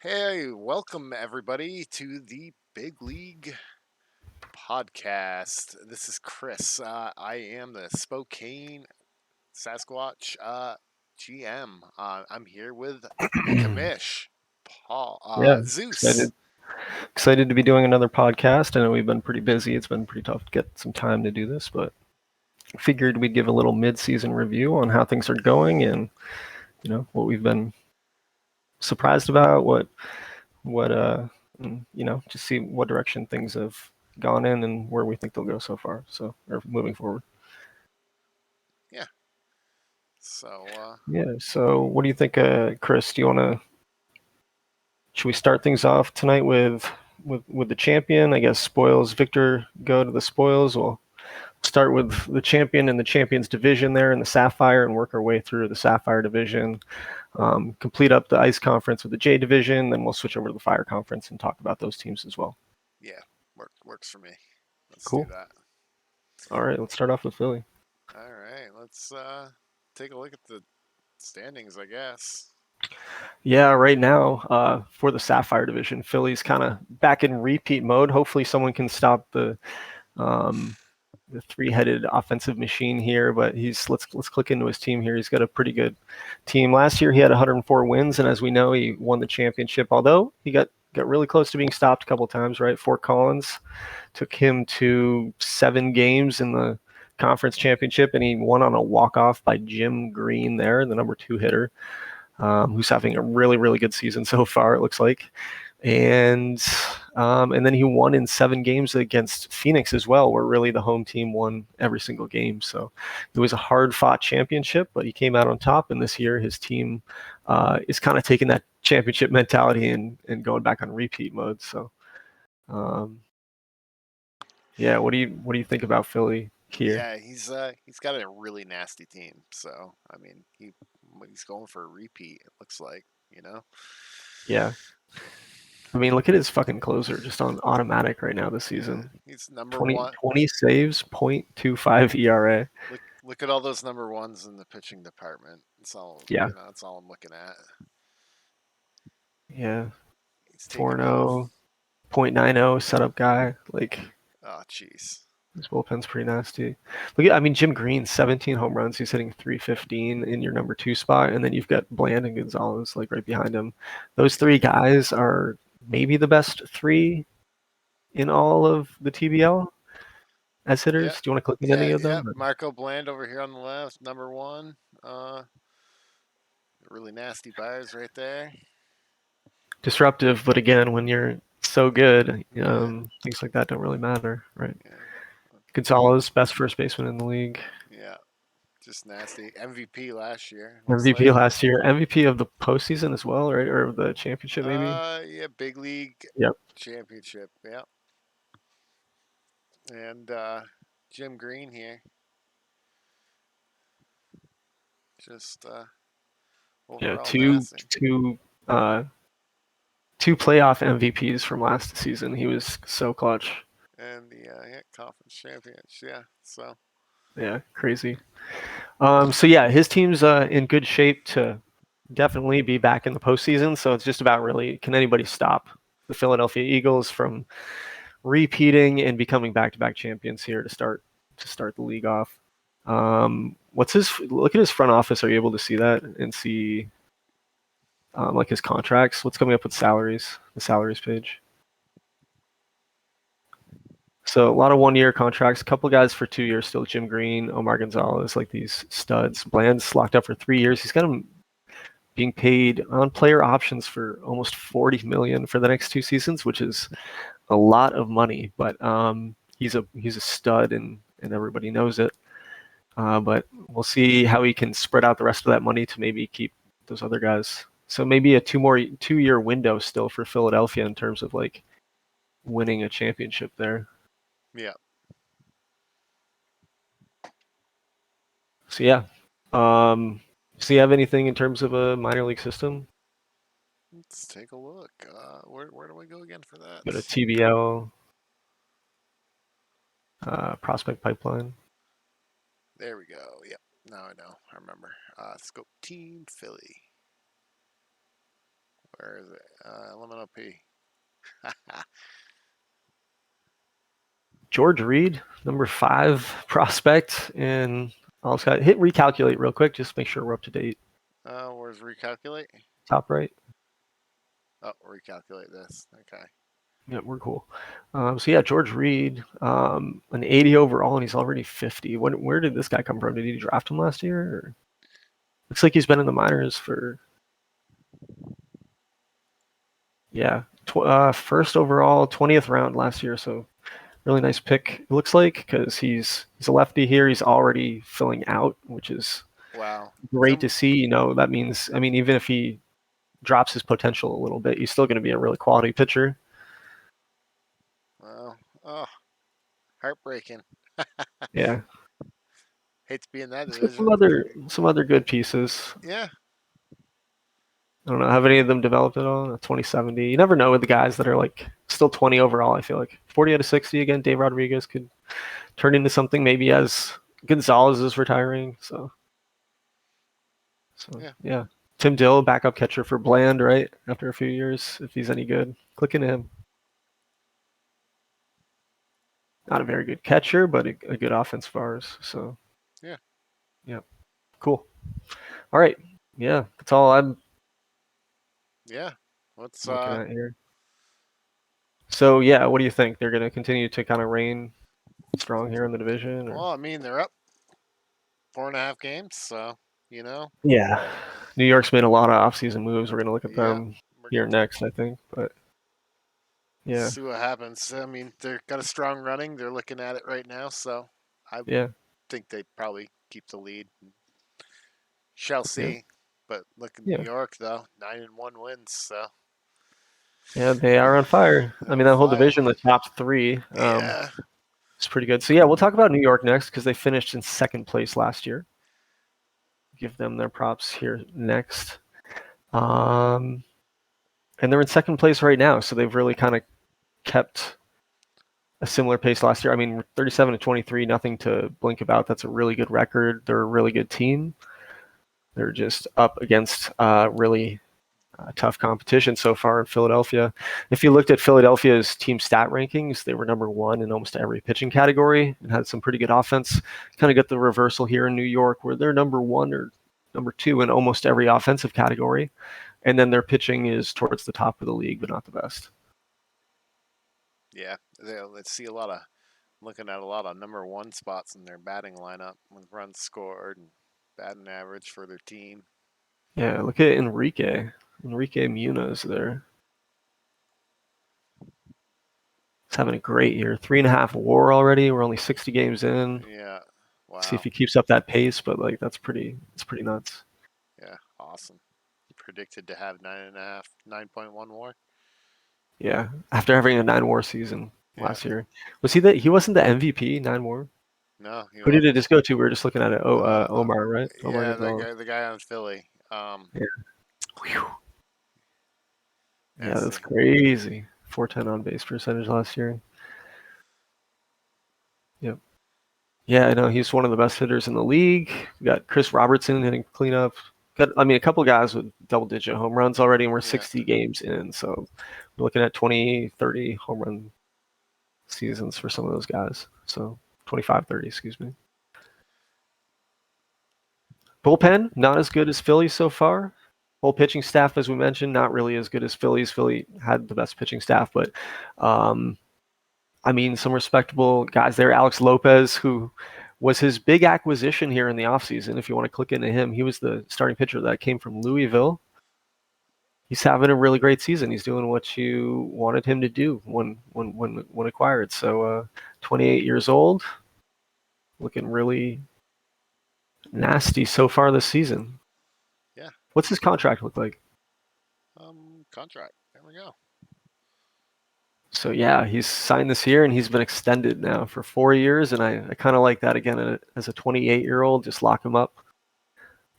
Hey, welcome everybody to the Big League podcast. This is Chris. I am the Spokane Sasquatch GM. I'm here with Kamish, Paul, Yeah, Zeus. excited to be doing another podcast. I know we've been pretty busy. It's been pretty tough to get some time to do this, but figured we'd give a little mid-season review on how things are going and what we've been surprised about, what just see what direction things have gone in and where we think they'll go so far. So, or moving forward. Yeah. So, Yeah. So, what do you think, Chris? Do you want to? Should we start things off tonight with the champion? I guess spoils. Victor go to the spoils. We'll start with the champion and the champions division there in the Sapphire and work our way through the Sapphire division. Complete up the Ice Conference with the J division, then we'll switch over to the Fire Conference and talk about those teams as well. yeah, works for me. Let's do Cool. that. All right, let's start off with Philly. All right. Let's take a look at the standings, I guess. Yeah, right now for the Sapphire division, Philly's kind of back in repeat mode. Hopefully, someone can stop um, the three-headed offensive machine here. But let's click into his team here. He's got a pretty good team. Last year he had 104 wins, and as we know, he won the championship. Although he got really close to being stopped a couple times. Right, Fort Collins took him to 7 games in the conference championship, and he won on a walk-off by Jim Green there, the number 2 hitter, who's having a really good season so far. It looks like. And then he won in 7 games against Phoenix as well, where really the home team won every single game. So it was a hard-fought championship, but he came out on top. And this year, his team is kind of taking that championship mentality and going back on repeat mode. So, yeah, what do you think about Philly here? Yeah, he's got a really nasty team. So I mean, he's going for a repeat. It looks like, you know. Yeah, I mean, look at his fucking closer just on automatic right now this Yeah, season. he's number 20, one. 20 saves, 0.25 ERA. Look at all those number ones in the pitching department. It's all Yeah, That's all I'm looking at. yeah. He's taking off. 4-0, 0.90 setup guy. Like, Oh, jeez. his bullpen's pretty nasty. Look at, I mean, Jim Green, 17 home runs. He's hitting 315 in your number 2 spot. And then you've got Bland and Gonzalez, like, right behind him. Those 3 guys are maybe the best 3 in all of the TBL as Yeah, hitters. Do you want to click in any yeah, of yeah. them? Marco Bland over here on the left, number one. Really nasty bars right there. Disruptive, but again, when you're so good, Yeah, things like that don't really matter, right? yeah, Gonzalez, best first baseman in the league. yeah. Just nasty. MVP last year. Looks MVP like. last year, MVP of the postseason as well, right? Or of the championship, maybe. Yeah, big league Yep. championship. Yeah, and Jim Green here. Just Yeah, overall two nasty. two uh two playoff MVPs from last season. He was so clutch. And the conference champions. Yeah, so Yeah, crazy. So yeah, his team's in good shape to definitely be back in the postseason. So it's just about really, can anybody stop the Philadelphia Eagles from repeating and becoming back-to-back champions here to start the league off? What's his look at his front office? Are you able to see that and see like his contracts? What's coming up with salaries? The salaries page. So a lot of 1-year contracts. A couple guys for 2 years still. Jim Green, Omar Gonzalez, like these studs. Bland's locked up for 3 years. He's got him being paid on player options for almost 40 million for the next 2 seasons, which is a lot of money. But he's a stud and everybody knows it. But we'll see how he can spread out the rest of that money to maybe keep those other guys. So maybe a 2-year window still for Philadelphia in terms of like winning a championship there. yeah. So yeah. So you have anything in terms of a minor league system? Let's take a look. Where do I go again for that? Got a TBL prospect pipeline. There we go. Yep. Now I know. I remember. Scope Team Philly. Where is it? Elemental P. George Reed, number 5 prospect, and I'll just hit recalculate real quick, just make sure we're up to date. Where's recalculate? Top right. Oh, recalculate this. Okay. Yeah, we're cool. So yeah, George Reed, an 80 overall, and he's already 50. Where did this guy come from? Did he draft him last year? Or? Looks like he's been in the minors for first overall, 20th round last year. So really nice pick. It looks like because he's a lefty here. He's already filling out, which is Wow. great to see. That means even if he drops his potential a little bit, he's still going to be a really quality pitcher. Well, oh, heartbreaking. Yeah. Hate to be in that Let's get division. some other good pieces. Yeah. I don't know. Have any of them developed at all? 2070. You never know with the guys that are like still 20 overall. I feel like 40 out of 60 again. Dave Rodriguez could turn into something maybe as Gonzalez is retiring. So yeah. Tim Dill, backup catcher for Bland, right? After a few years, if he's any good, click into him. Not a very good catcher, but a good offensive arse. So yeah, cool. All right, yeah, that's all I'm What's looking at here. So yeah, what do you think? They're going to continue to kind of reign strong here in the division? Or? Well, I mean, they're up 4.5 games, so Yeah, New York's made a lot of offseason moves. We're going to look at yeah, them we're here gonna next, I think. But yeah, see what happens. I mean, they've got a strong running. They're looking at it right now, so I yeah, think they probably keep the lead. Shall yeah, see. But look at New yeah, York though, 9-1 wins, so yeah. They are on fire. I they're mean, on that whole fire. division, the top three, Yeah, it's pretty good. So yeah, we'll talk about New York next because they finished in second place last year. Give them their props here next. And they're in second place right now, so they've really kind of kept a similar pace last year. I mean, 37-23, nothing to blink about. That's a really good record. They're a really good team. They're just up against really tough competition so far in Philadelphia. If you looked at Philadelphia's team stat rankings, they were number 1 in almost every pitching category and had some pretty good offense. Kind of get the reversal here in New York, where they're number 1 or number 2 in almost every offensive category. And then their pitching is towards the top of the league, but not the best. yeah. Let's see a lot of looking at a lot of number 1 spots in their batting lineup with runs scored and batting average for their team. Yeah, look at Enrique. Enrique Munoz there. He's having a great year. 3.5 WAR already. We're only 60 games in. Yeah. See if Wow. he keeps up that pace, but like it's pretty nuts. Yeah. Awesome. Predicted to have 9.5, 9.1 WAR. Yeah, after having a 9 WAR season Yeah. last year, was he that he wasn't the MVP 9 WAR? No, he Who did it wasn't. just go to? We were just looking at it. Oh, Uh, Omar, right? Omar yeah, Gonzalez. the guy on Philly. Yeah. Whew. Yeah, That's that's crazy. 410 on base percentage last year. Yep. Yeah, I know he's one of the best hitters in the league. We got Chris Robertson hitting cleanup. A couple guys with double-digit home runs already, and we're yeah. 60 games in. So we're looking at 20, 30 home run seasons for some of those guys. So 25, 30, excuse me. Bullpen, not as good as Phillies so far. Whole pitching staff, as we mentioned, not really as good as Phillies. Philly had the best pitching staff, but some respectable guys there. Alex Lopez, who was his big acquisition here in the offseason. If you want to click into him, he was the starting pitcher that came from Louisville. He's having a really great season. He's doing what you wanted him to do when acquired. So 28 years old, looking really nasty so far this season. Yeah. What's his contract look like? Contract. There we go. So yeah, he's signed this year and he's been extended now for 4 years, and I kind of like that again as a 28-year-old. Just lock him up.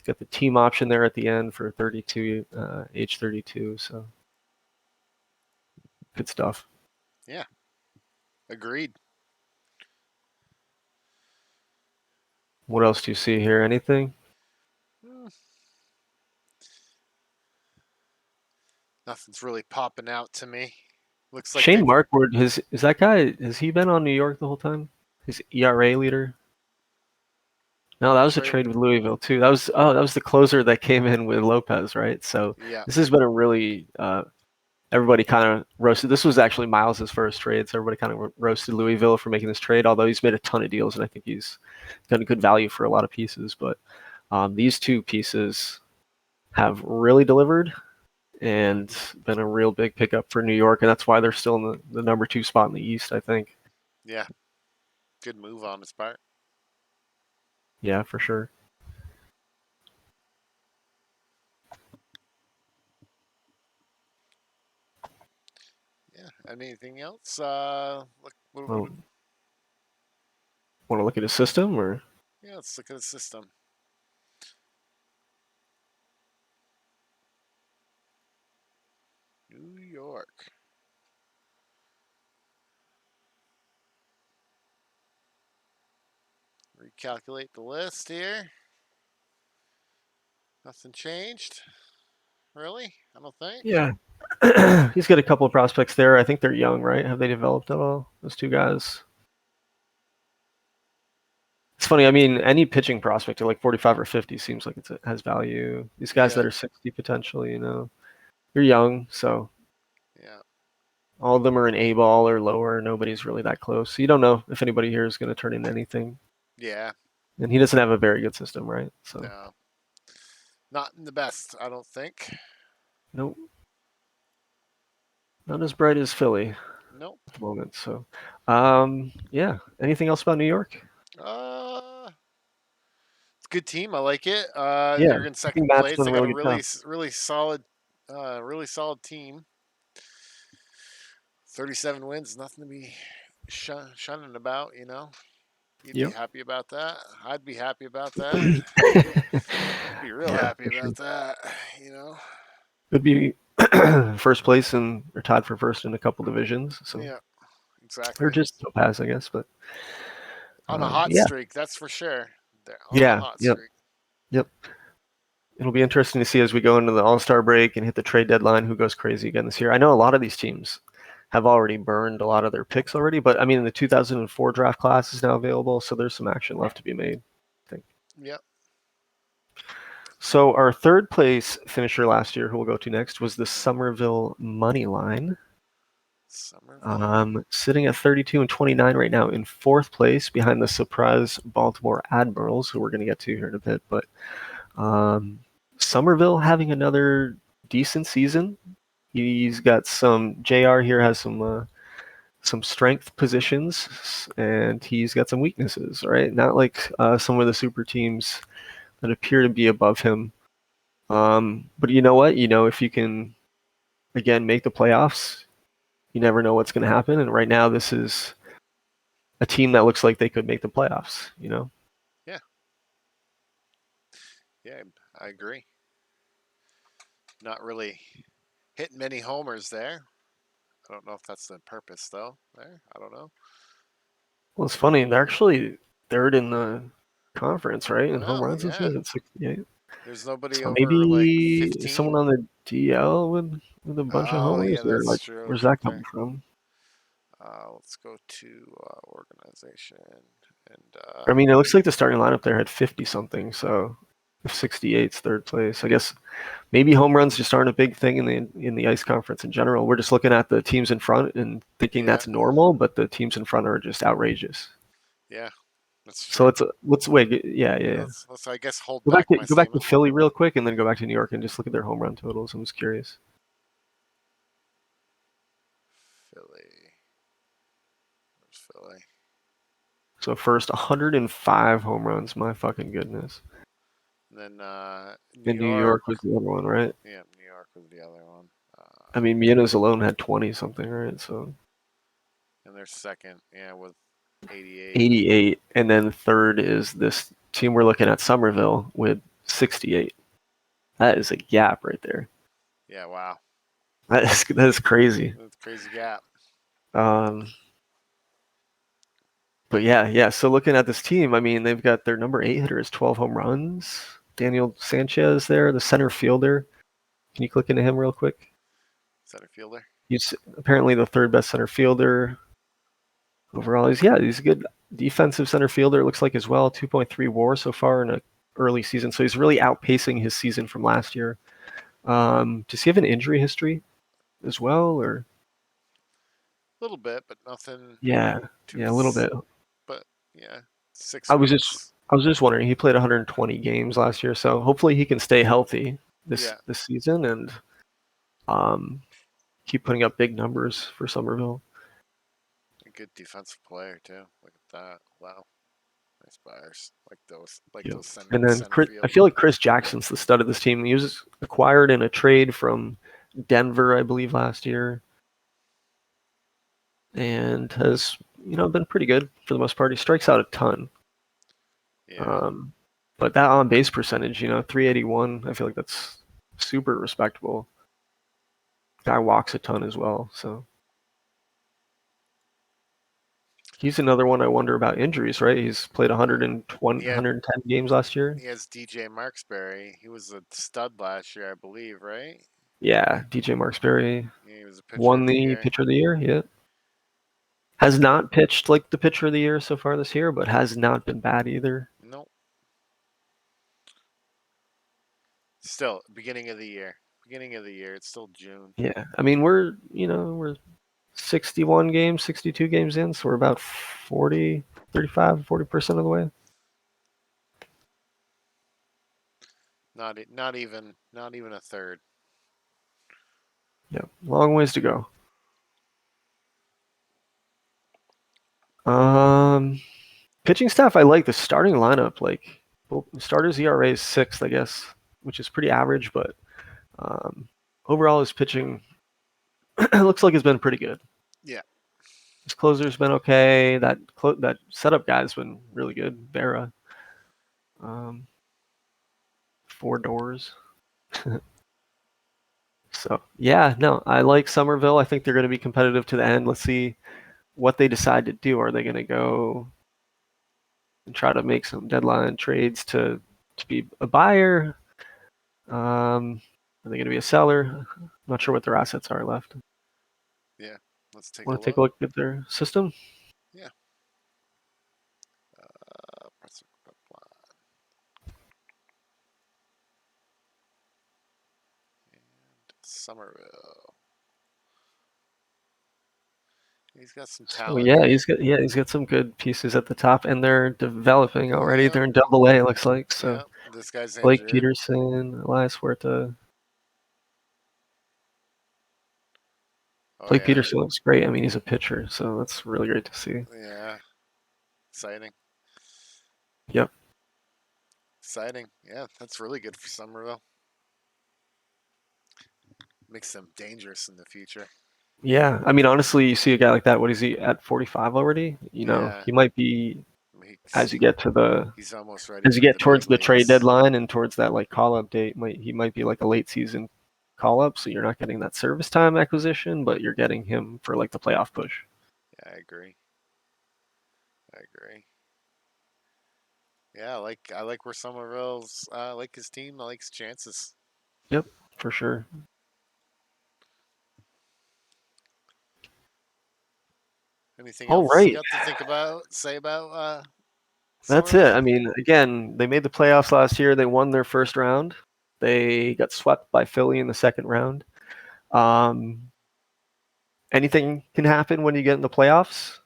Got the team option there at the end for 32, age 32. So good stuff. Yeah. Agreed. What else do you see here? Anything? Nothing Nothing's really popping out to me. Looks like Shane they've. Markward, is that guy? Has he been on New York the whole time? His ERA leader? No, that was a Trade. trade with Louisville too. That was the closer that came in with Lopez, right? So Yeah. this has been a really everybody kind of roasted. This was actually Miles's first trade, so everybody kind of roasted Louisville for making this trade. Although he's made a ton of deals, and I think he's got a good value for a lot of pieces. But these two pieces have really delivered and been a real big pickup for New York, and that's why they're still in the number 2 spot in the East, I think. Yeah. Good move on his part. Yeah, for sure. Yeah. Anything else? Well, want to look at his system, or Yeah. Let's look at the system. New York. Recalculate the list here. Nothing changed. Really? I don't think. yeah, he's got a couple of prospects there. I think they're young, right? Have they developed at all? Those two guys. It's funny. I mean, any pitching prospect at like 45 or 50 seems like it has value. These guys Yeah. that are 60 potentially, they're young, so Yeah. all of them are an A ball or lower. Nobody's really that close. So you don't know if anybody here is going to turn into anything. Yeah. And he doesn't have a very good system, right? So No. Not in the best, I don't think. nope, not as bright as Philly Nope. at the moment. So, yeah. Anything else about New York? It's a good team. I like it. Yeah, They're in I think second Matt's place. done They a got a really good job. really solid team. 37 wins, nothing to be shunning about. You'd be Yep. happy about that. I'd be happy about that. I'd be real Yeah, happy for sure. about that. You know. Could be first place and or tied for first in a couple divisions. So Yeah. or Exactly. just pass, I guess. But On a hot yeah, streak, that's for sure. They're on a yeah, hot yep, streak. yep. It'll be interesting to see as we go into the All-Star break and hit the trade deadline who goes crazy again this year. I know a lot of these teams have already burned a lot of their picks already, but I mean the 2004 draft class is now available, so there's some action left to be made, I think. Yep. So our third place finisher last year, who we'll go to next, was the Somerville Money Line. Somerville. Sitting at 32 and 29 right now in fourth place behind the surprise Baltimore Admirals, who we're going to get to here in a bit. But Somerville having another decent season. He's got JR here has some strength positions, and he's got some weaknesses, right? Not like some of the super teams that appear to be above him. But you know what? If you can, again, make the playoffs, you never know what's going to happen. And right now, this is a team that looks like they could make the playoffs. Yeah. Yeah, I agree. Not really hitting many homers there. I don't know if that's the purpose though. There, I don't know. Well, it's funny. They're actually third in the conference, right? In home Well, runs this yeah. year at 68. There's nobody So over like maybe someone 15. on the DL with a bunch of Oh, yeah, homers, or that's like, true. where's that Okay. coming from? Let's go to organization and I mean, it looks like the starting lineup there had 50 something. So if 68's third place, I guess maybe home runs just aren't a big thing in the ice conference in general. We're just looking at the teams in front and thinking yeah, that's normal, but the teams in front are just outrageous. yeah, that's So true. let's wait. Yeah, yeah, Yeah, yeah. let's I guess hold Go back back to my go back to statement. Philly real quick, and then go back to New York and just look at their home run totals. I'm just curious. Philly, where's Philly? So first, 105 home runs. My fucking goodness. And then New And New York. York was the other one, right? Yeah, New York was the other one. I mean, Vienna's alone had 20 something, right? So And they're second. Yeah, with 88. 88, and then third is this team we're looking at, Somerville, with 68. That is a gap right there. Yeah, wow. That is crazy. That's a crazy gap. Um, but yeah. So looking at this team, I mean, they've got their number 8 hitter is 12 home runs. Daniel Sanchez there, the center fielder. Can you click into him real quick? Center fielder. He's apparently the third best center fielder overall. He's a good defensive center fielder. Looks like as well. 2.3 WAR so far in a early season. So he's really outpacing his season from last year. Does he have an injury history as well, or? A little bit, but nothing Yeah, too. yeah, a little bit. But yeah, six I was just wins. I was just wondering. He played 120 games last year, so hopefully he can stay healthy Yeah, this season and um, keep putting up big numbers for Somerville. a good defensive player too. Look at that. Wow, nice buyers. Like Yep. those center And then center I field. feel like Chris Jackson's the stud of this team. He was acquired in a trade from Denver, I believe, last year, and has been pretty good for the most part. He strikes out a ton, Yeah, um, but that on base percentage, 381, I feel like that's super respectable. Guy walks a ton as well, so he's another one I wonder about injuries. Right, he's played well, 120, he had 110 games last year. he has DJ Marksberry. He was a stud last year, I believe, right? Yeah, DJ Marksberry Yeah, he was a pitcher won of the the year. pitcher of the year. Yeah. Has not pitched like the pitcher of the year so far this year, but has not been bad either. Nope. Still, beginning of the year. Beginning of the year. It's still June. Yeah, I mean we're 61 games, 62 games in, so we're about 40% of the way. Not even a third. Yeah, long ways to go. Um, Pitching staff, I like the starting lineup. Like, well, starters ERA is sixth, I guess, which is pretty average, but um, overall his pitching looks like it's been pretty good. Yeah. His closer's been okay. That setup guy's been really good. Vera, um, four doors. So yeah, no, I like Somerville. I think they're going to be competitive to the end. Let's see what they decide to do. Are they going to go and try to make some deadline trades to be a buyer? Are they going to be a seller? I'm not sure what their assets are left. Yeah. Let's take a Want to take a look. look at their system? Yeah. Somerville. He's got some So talent yeah, here. he's got some good pieces at the top, and they're developing already. Yep. They're in Double A, it looks like. So Yep. This guy's Blake injured. Peterson, Elias Huerta. Oh Blake yeah. Peterson looks great. I mean, he's a pitcher, so that's really great to see. Yeah. Exciting. Yep. Exciting. Yeah, that's really good for Somerville. Makes them dangerous in the future. Yeah, I mean, honestly, you see a guy like that. What is he at 45 already? Yeah. He might be as He's, you get to the he's almost ready as you for get the big towards the trade leagues. deadline and towards that like call up date. He might be like a late season call up, so you're not getting that service time acquisition, but you're getting him for like the playoff push. Yeah, I agree. I agree. Yeah, I like where Somerville's. I like his team. I like his chances. Yep, for sure. Anything All else you right, got to think about? Say about that's it. Somerville? I mean, again, they made the playoffs last year. They won their first round. They got swept by Philly in the second round. Um, Anything can happen when you get in the playoffs,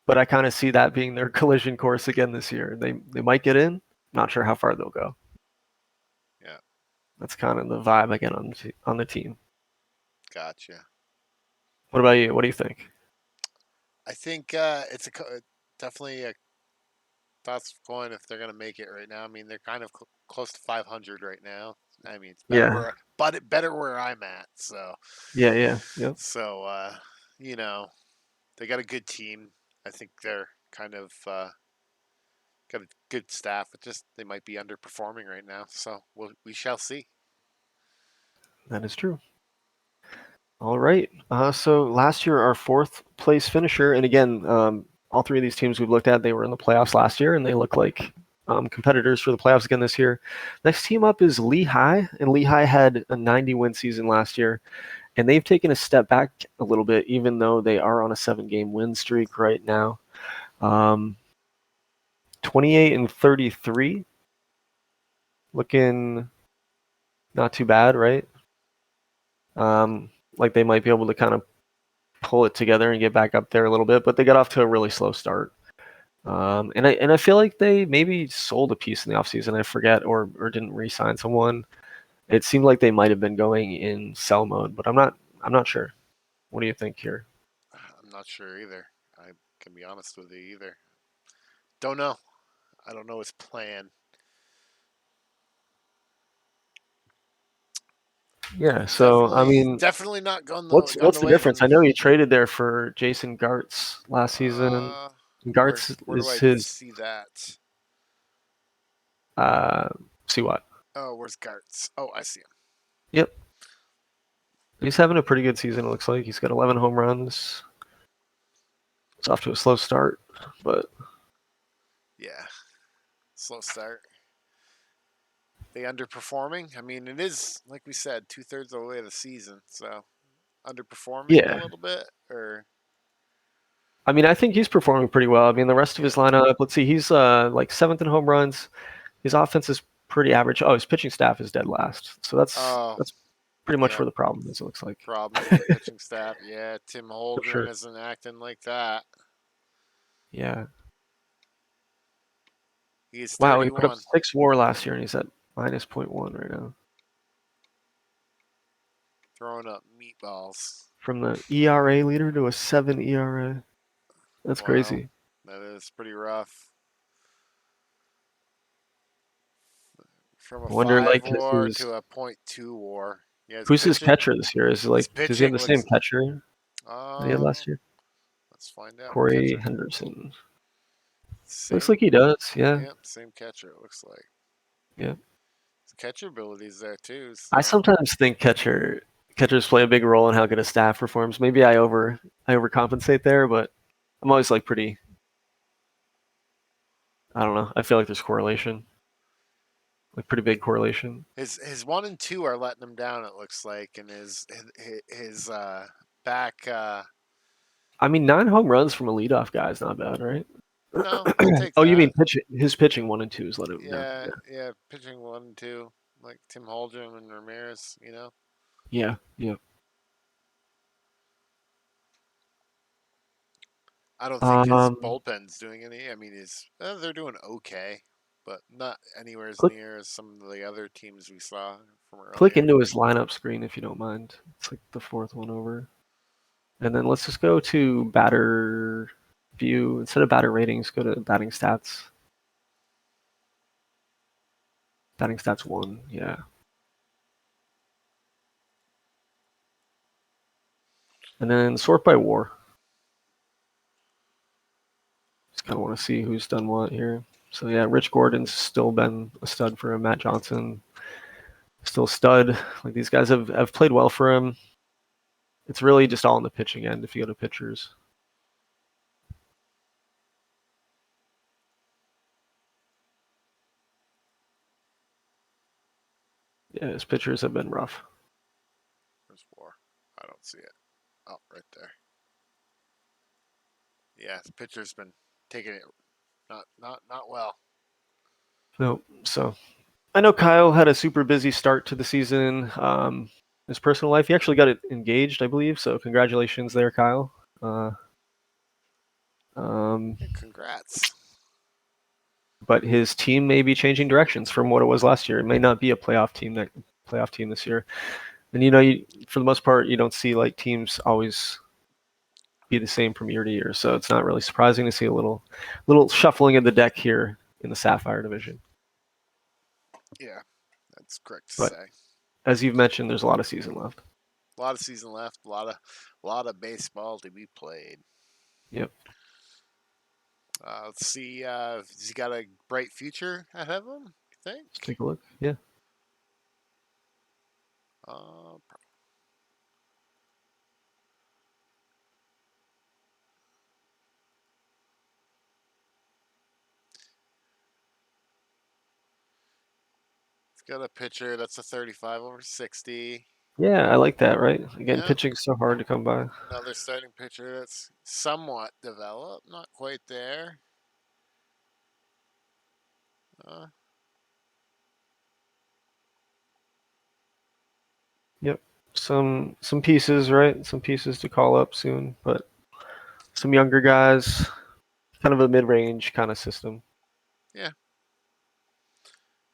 but I kind of see that being their collision course again this year. They might get in. Not sure how far they'll go. Yeah, That's kind of the vibe I get on the team. gotcha. What about you? What do you think? I think it's definitely a toss of coin if they're gonna make it right now. I mean, they're kind of close to 500 right now. I mean, it's better Yeah, where I'm at. yeah. Yep. So you know, they got a good team. I think they're kind of got a good staff. But just they might be underperforming right now. So we shall see. That is true. All right. So last year, our fourth place finisher, and again, all three of these teams we've looked at, they were in the playoffs last year, and they look like competitors for the playoffs again this year. Next team up is Lehigh, and Lehigh had a 90-win season last year, and they've taken a step back a little bit, even though they are on a 7-game win streak right now. 28-33, looking not too bad, right? Like they might be able to kind of pull it together and get back up there a little bit, but they got off to a really slow start. And I feel like they maybe sold a piece in the offseason, I forget, or didn't re-sign someone. It seemed like they might have been going in sell mode, but I'm not sure. What do you think here? I'm not sure either. I can be honest with you either. Don't know. I don't know his plan. Yeah, so I Definitely, mean, definitely not gone what's the the way of difference? him. I know you traded there for Jason Gartz last season. Gartz Where do is I his see that? uh see what? Oh, where's Gartz? Oh, I see him. Yep. He's having a pretty good season, it looks like. He's got 11 home runs. It's off to a slow start, but Yeah, slow start. They underperforming. I mean, it is like we said, 2/3 of the way of the season, so underperforming a yeah. little bit, or I mean, I think he's performing pretty well. I mean, the rest of yeah. his lineup, let's see, he's like seventh in home runs. His offense is pretty average. Oh, his pitching staff is dead last. So that's Oh, that's pretty much yeah. where the problem is, it looks like. Problem with the pitching staff. Yeah, Tim For Holgren sure. isn't acting like that. Yeah. He's Wow, he put up 31, 6 WAR last year and he's at minus point .1 right now. throwing up meatballs. From the ERA leader to a 7 ERA. That's Wow, crazy. that is pretty rough. From a I wonder, 5 like, WAR to a .2 WAR. Yeah, his who's his pitching. catcher this year? Is it His like, does he have pitching the same looks. catcher that he had Uh, last year? let's find out. Corey Catcher. Henderson. Looks like Same. he does. Yeah. Yep, same catcher. It looks like Yeah. his catcher ability's there too. I So sometimes think catchers play a big role in how good a staff performs. Maybe I overcompensate there, but I'm always like pretty. I don't know. I feel like there's correlation, like pretty big correlation. his 1 and 2 are letting him down. It looks like, and his back. I mean, 9 home runs from a leadoff guy is not bad, right? No, I'll take Oh, you mean that. pitching? His pitching 1 and 2 is letting him down. Yeah, Yeah. yeah. Pitching 1 and 2, like Tim Holdren and Ramirez. Yeah. Yeah. I don't think his Um, bullpen's doing any. I mean, they're doing okay, but not anywhere as click near as some of the other teams we saw from click earlier. into his lineup screen if you don't mind. It's like the fourth one over. And then let's just go to batter view. Instead of batter ratings, go to batting stats. Batting stats 1. Yeah. And then sort by WAR. Just kind of want to see who's done what here. So yeah, Rich Gordon's still been a stud for him. Matt Johnson, still stud. Like these guys have played well for him. It's really just all in the pitching end if you go to pitchers. Yeah, his pitchers have been rough. Where's War? I don't see it. Oh, right there. Yeah, the pitcher's been taking it not well. No, so I know Kyle had a super busy start to the season. His personal life, he actually got it engaged, I believe. So congratulations there, Kyle. Uh, um, Yeah, congrats. but his team may be changing directions from what it was last year. It may not be a playoff team this year. And for the most part, you don't see like teams always be the same from year to year. So it's not really surprising to see a little shuffling of the deck here in the Sapphire division. Yeah, that's correct to But say. as you've mentioned, there's a lot of season left. A lot of season left. A lot of baseball to be played. Yep. Let's see. Has he got a bright future ahead of him? You Let's think? take a look. Yeah. Uh, he's got a pitcher that's a 35 over 60. Yeah, I like that. Right? Again, Yeah, pitching's so hard to come by. another starting pitcher that's somewhat developed, not quite there. Uh, Yep. Some pieces, right? Some pieces to call up soon, but some younger guys, kind of a mid-range kind of system. yeah,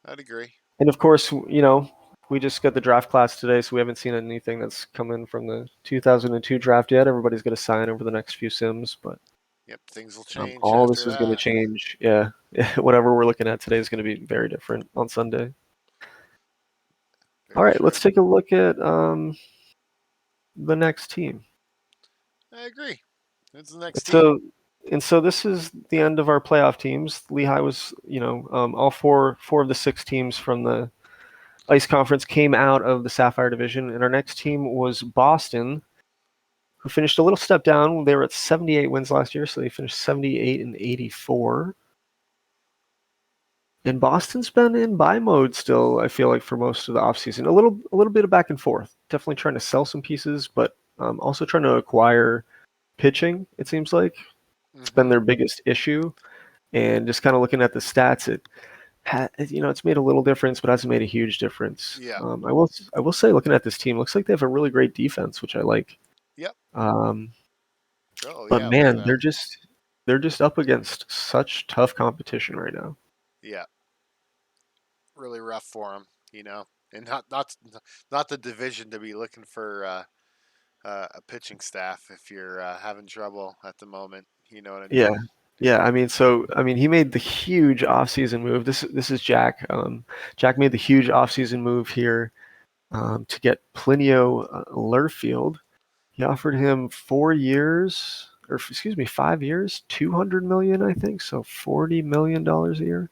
I'd agree. And of course, we just got the draft class today, so we haven't seen anything that's come in from the 2002 draft yet. Everybody's going to sign over the next few sims, but Yep, things will change all after this is going to that. change. Yeah, whatever we're looking at today is going to be very different on Sunday. All Very right, let's true. take a look at the next team. I agree. It's the next team. So this is the end of our playoff teams. Lehigh was, all four of the six teams from the Ice Conference came out of the Sapphire Division, and our next team was Boston, who finished a little step down. They were at 78 wins last year, so they finished 78 and 84. And Boston's been in buy mode still, I feel like, for most of the offseason. A little bit of back and forth. Definitely trying to sell some pieces, but also trying to acquire pitching, it seems like. It's been Mm-hmm. their biggest issue. And just kind of looking at the stats, it's made a little difference, but hasn't made a huge difference. Yeah. I will say, looking at this team, looks like they have a really great defense, which I like. Yep. Um, Oh but yeah. Look at man, that. they're just up against such tough competition right now. Yeah. Really rough for them. And not the division to be looking for a pitching staff if you're having trouble at the moment. You know what I Yeah. mean? Yeah, he made the huge offseason move. This is Jack. Jack made the huge offseason move here to get Plinio Lerfield. He offered him 4 years, or excuse me, 5 years, 200 million, I think, so $40 million a year.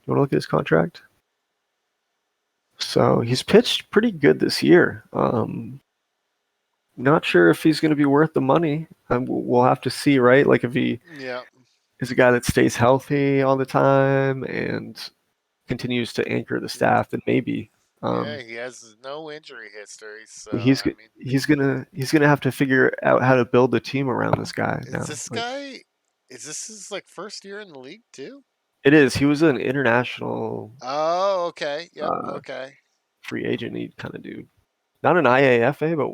You want to look at his contract? So he's pitched pretty good this year. Not sure if he's going to be worth the money. We'll have to see, right? Like if he Yeah. is a guy that stays healthy all the time and continues to anchor the staff, then maybe. Yeah. Um, He has no injury history, so he's I mean, he's gonna have to figure out how to build a team around this guy is now. this Like guy? Is this his like first year in the league too? it is. He was an international Oh, okay. Yep. uh, Okay. free agent kind of dude. Not an IAFA, but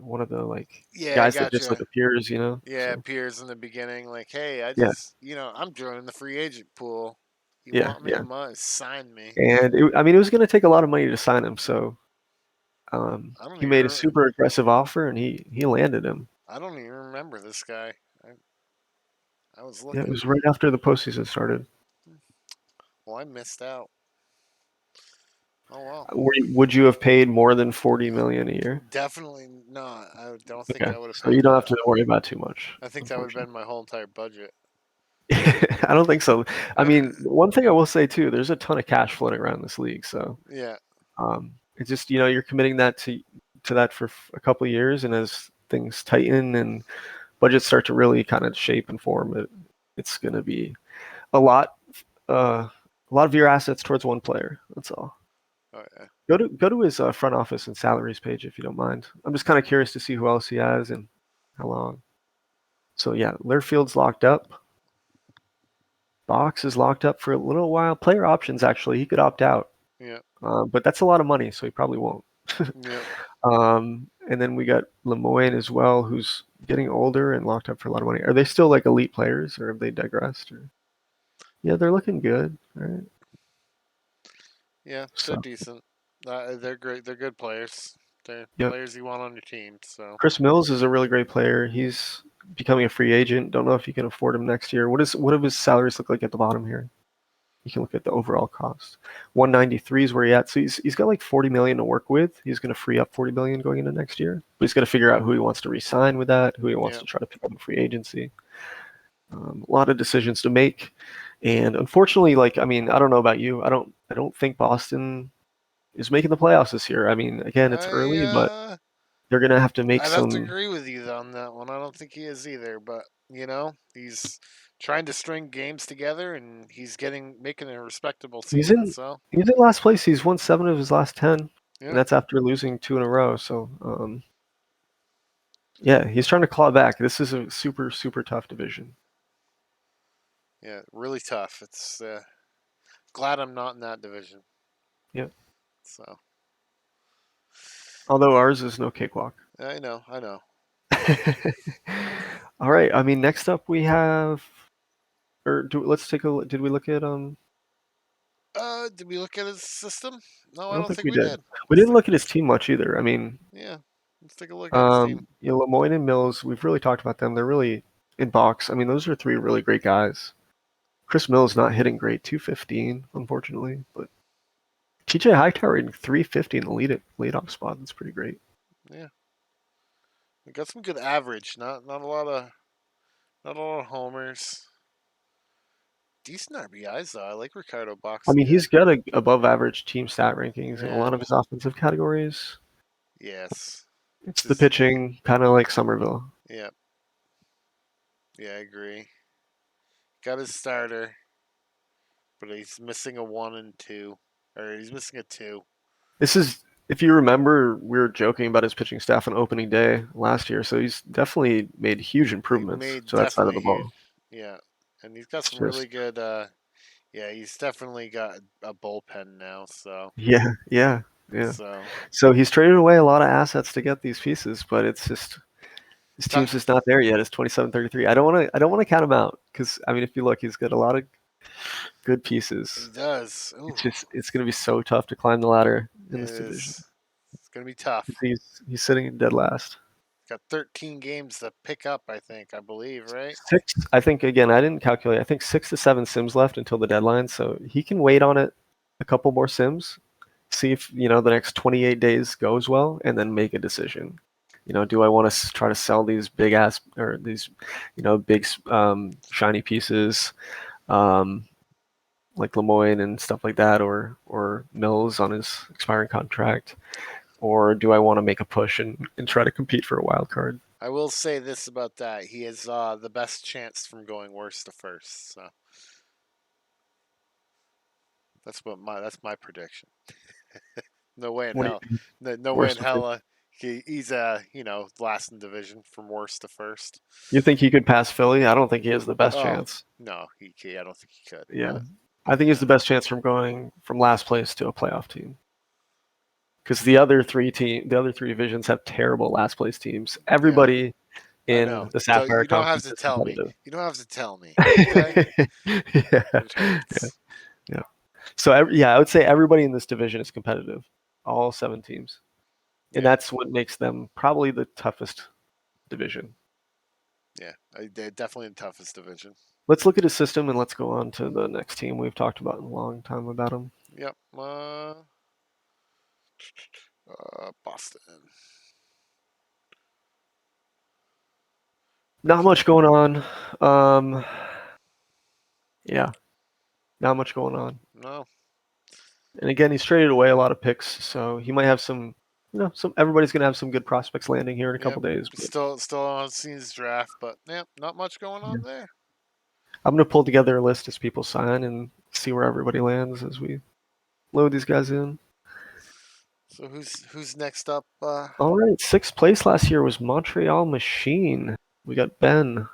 one of the like Yeah, I guys that just like gotcha. appears. Yeah, So appears in the beginning like, hey, I yeah, just, I'm joining the free agent pool. You yeah, want me? yeah. Sign me. And it was going to take a lot of money to sign him, so I don't he made a even. super aggressive offer, and he landed him. I don't even remember this guy. I, I was Yeah, it looking. was right after the postseason started. Well, I missed out. Oh well. Would you have paid more than 40 million a year? Definitely not. I don't think Okay, I would have so you paid don't have that. to worry about too much, I think that would have unfortunately. been my whole entire budget. I don't think so. I mean, one thing I will say too, there's a ton of cash floating around this league, so Yeah. it's just you're committing that to that for a couple of years, and as things tighten and budgets start to really kind of shape and form, it's going to be a lot, a lot of your assets towards one player. That's all. Oh yeah. Go to his front office and salaries page if you don't mind. I'm just kind of curious to see who else he has and how long. So yeah, Learfield's locked up. Box is locked up for a little while. Player options, actually, he could opt out, Yeah. but that's a lot of money, so he probably won't. Yeah. And then we got Lemoyne as well, who's getting older and locked up for a lot of money. Are they still like elite players, or have they digressed? Or yeah, they're looking good, right? Yeah. They're So decent. They're great. They're good players. They're yep. players you want on your team. So Chris Mills is a really great player. He's becoming a free agent. Don't know if you can afford him next year. What do his salaries look like at the bottom here? You can look at the overall cost. 193 is where he at. So he's got like 40 million to work with. He's going to free up 40 million going into next year. But he's got to figure out who he wants to re-sign with that, who he wants yeah. to try to pick up in free agency. A lot of decisions to make, and unfortunately, like I don't know about you. I don't think Boston is making the playoffs this year. I mean, again, it's I early, but uh they're going to have to make I'd have to some. agree with you on that one. I don't think he is either, but he's trying to string games together and he's getting making a respectable He's season, in so he's in last place. He's won 7 of his last 10. and Yeah, that's after losing two in a row. So, yeah, he's trying to claw back. This is a super, super tough division. yeah, really tough. It's glad I'm not in that division. Yeah. So Although ours is no cakewalk. I know, I know. All right. I mean, next up we have, let's take a. Did we look at Did we look at his system? No, I I don't don't think think we we did. did. We Let's didn't take, look at his team much either. I mean, yeah, let's take a look at his team. Lemoyne and Mills. We've really talked about them. They're really in box. I mean, those are three really great guys. Chris Mills not hitting great, 215, unfortunately, but TJ Hightower hitting 350 in the leadoff spot. That's pretty great. Yeah, we got some good average. Not a lot of homers. Decent RBIs though. I like Ricardo I boxing mean, guy. he's got a above average team stat rankings in a Yeah. lot of his offensive categories. Yes. It's the Just pitching, kind of like Somerville. yeah. Yeah, I agree. Got his starter, but he's missing a one and two, or he's missing a two. This is, if you remember, we were joking about his pitching staff on opening day last year, so he's definitely made huge He improvements made to that side of definitely the huge. ball. Yeah, and he's got It's some really just, good. Yeah, he's definitely got a bullpen now. yeah, yeah, yeah. So So he's traded away a lot of assets to get these pieces, but it's just his team's tough. just not there yet. It's 27-33. I don't want to count him out because I mean, if you look, he's got a lot of good He pieces. does. Ooh, It's going to be so tough to climb the ladder it in this division. is. It's gonna be tough. He's sitting in dead last. Got 13 games to pick up. I believe, right? Six, I think again, I didn't calculate. I think 6 to 7 sims left until the deadline, so he can wait on it a couple more sims, see if the next 28 days goes well, and then make a decision. Do I want to try to sell these big ass or these, big shiny pieces, um, like Lemoyne and stuff like that, or Mills on his expiring contract, or do I want to make a push and try to compete for a wild card? I will say this about that: he has the best chance from going worst to first. So that's my prediction. No way in What do hell. you No way in worst? hell. He's last in division from worst to first. You think he could pass Philly? I don't think he has the best Oh chance. no, I don't think he could. Yeah, But I think he has yeah, the best chance from going from last place to a playoff team. Because the other three divisions have terrible last place teams. yeah, Everybody I know. in the Sapphire You don't have Conference to is tell me. competitive. You don't have to tell me. Okay, Yeah, it yeah, hurts. yeah. So I would say everybody in this division is competitive, all 7 teams, and Yeah, that's what makes them probably the toughest division. yeah. They're definitely the toughest division. Let's look at his system and let's go on to the next team we've talked about in a long time about him. Yep. Boston. Not much going on. Um, yeah, not much going on. No. And again, he's traded away a lot of picks, so he might have some. Some everybody's gonna have some good prospects landing here in a Yep. couple days. But Still on Scene's draft, but yeah, not much going yeah. on there. I'm gonna pull together a list as people sign and see where everybody lands as we load these guys in. So who's next up? All right, sixth place last year was Montreal Machine. We got Ben.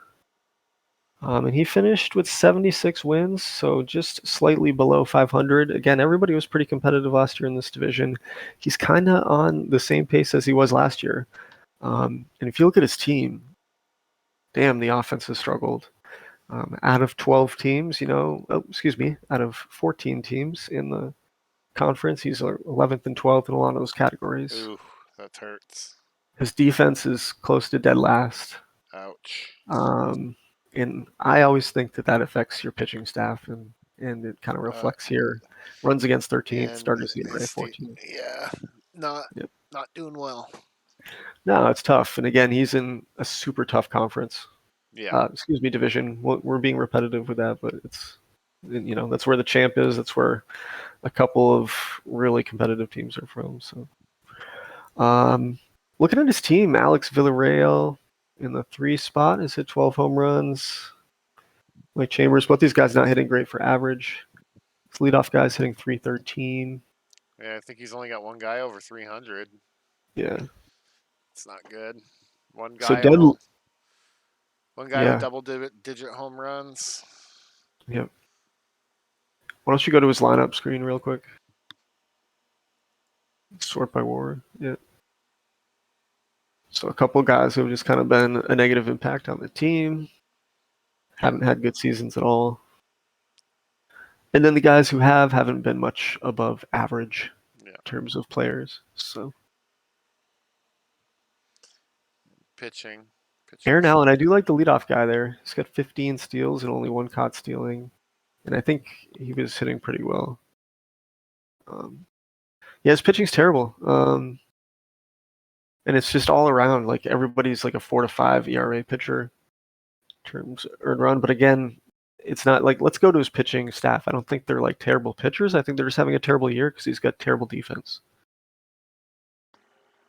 And he finished with 76 wins, so just slightly below 500. Again, everybody was pretty competitive last year in this division. He's kind of on the same pace as he was last year. And if you look at his team, damn, the offense has struggled. Out of 12 teams, out of 14 teams in the conference, he's 11th and 12th in a lot of those categories. Ooh, that hurts. His defense is close to dead last. Ouch. Um, and I always think that affects your pitching staff, and it kind of Uh, reflects here. Runs against 13th, and starters ERA 14th. yeah, not Yep. not doing well. No, it's tough. And again, he's in a super tough conference. Yeah, Division. We're being repetitive with that, but that's where the champ is. That's where a couple of really competitive teams are from. So, looking at his team, Alex Villarreal in the 3 spot has hit 12 home runs. Mike Chambers, both these guys not hitting great for average. His leadoff guy's hitting 313. Yeah, I think he's only got one guy over 300. Yeah. It's not good. One So guy dead. almost. One guy with Yeah. double digit home runs. Yeah. Why don't you go to his lineup screen real quick? Sort by WAR. Yeah. So a couple guys who have just kind of been a negative impact on the team, Yep. haven't had good seasons at all. And then the guys who haven't been much above average Yeah. in terms of players. So Pitching. Aaron Pitching's Allen, I do like the leadoff guy there. He's got 15 steals and only one caught stealing. And I think he was hitting pretty well. Yeah, his pitching's terrible. And it's just all around. Like everybody's like a 4.5 ERA pitcher in terms of earned run. But again, it's not like let's go to his pitching staff. I don't think they're like terrible pitchers. I think they're just having a terrible year because he's got terrible defense.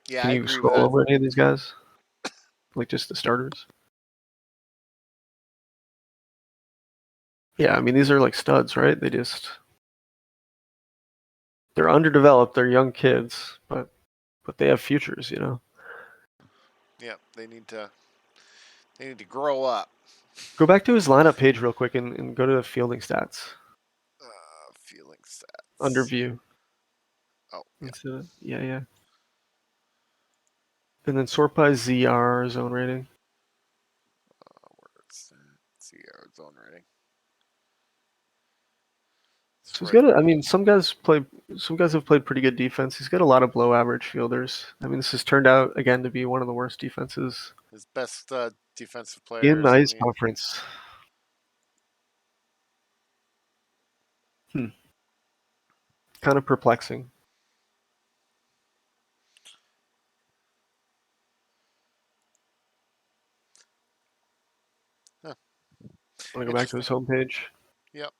Yeah, Can I you agree with scroll that. over any of these guys? Like just the starters? Yeah, I mean these are like studs, right? They're underdeveloped. They're young kids, but they have futures, you know. Yeah, they need to grow up. Go back to his lineup page real quick and go to the fielding stats Feeling under stats. view. Oh yeah. Yeah. And then sort by ZR zone rating. Words. Let's see our zone rating. It's So he's right. got. I mean, Some guys have played pretty good defense. He's got a lot of below average fielders. I mean, this has turned out again to be one of the worst defenses His best defensive in player the is ice only conference. Hmm. Kind of perplexing. huh, Want to go back to interesting. his homepage? Yep.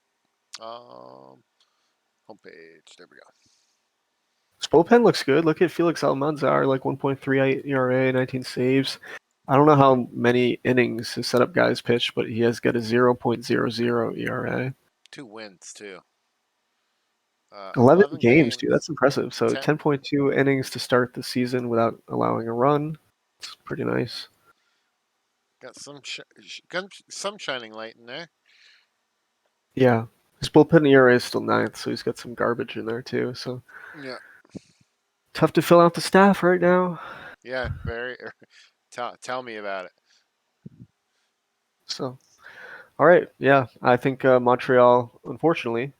Homepage. There we go. His bullpen looks good. Look at Felix Almanzar, like 1.38 ERA, 19 saves. I don't know how many innings his setup guys pitched, but he has got a 0.00 ERA. 2 wins too. 11 11 games, dude. games. That's impressive. So 10. 10.2 innings to start the season without allowing a run. It's pretty nice. Got some shining light in there. Yeah. His bullpen ERA is still ninth, so he's got some garbage in there too. So Yeah. tough to fill out the staff right now. Yeah. Very. Tell me about it. So, all right. Yeah. I think Montreal, unfortunately,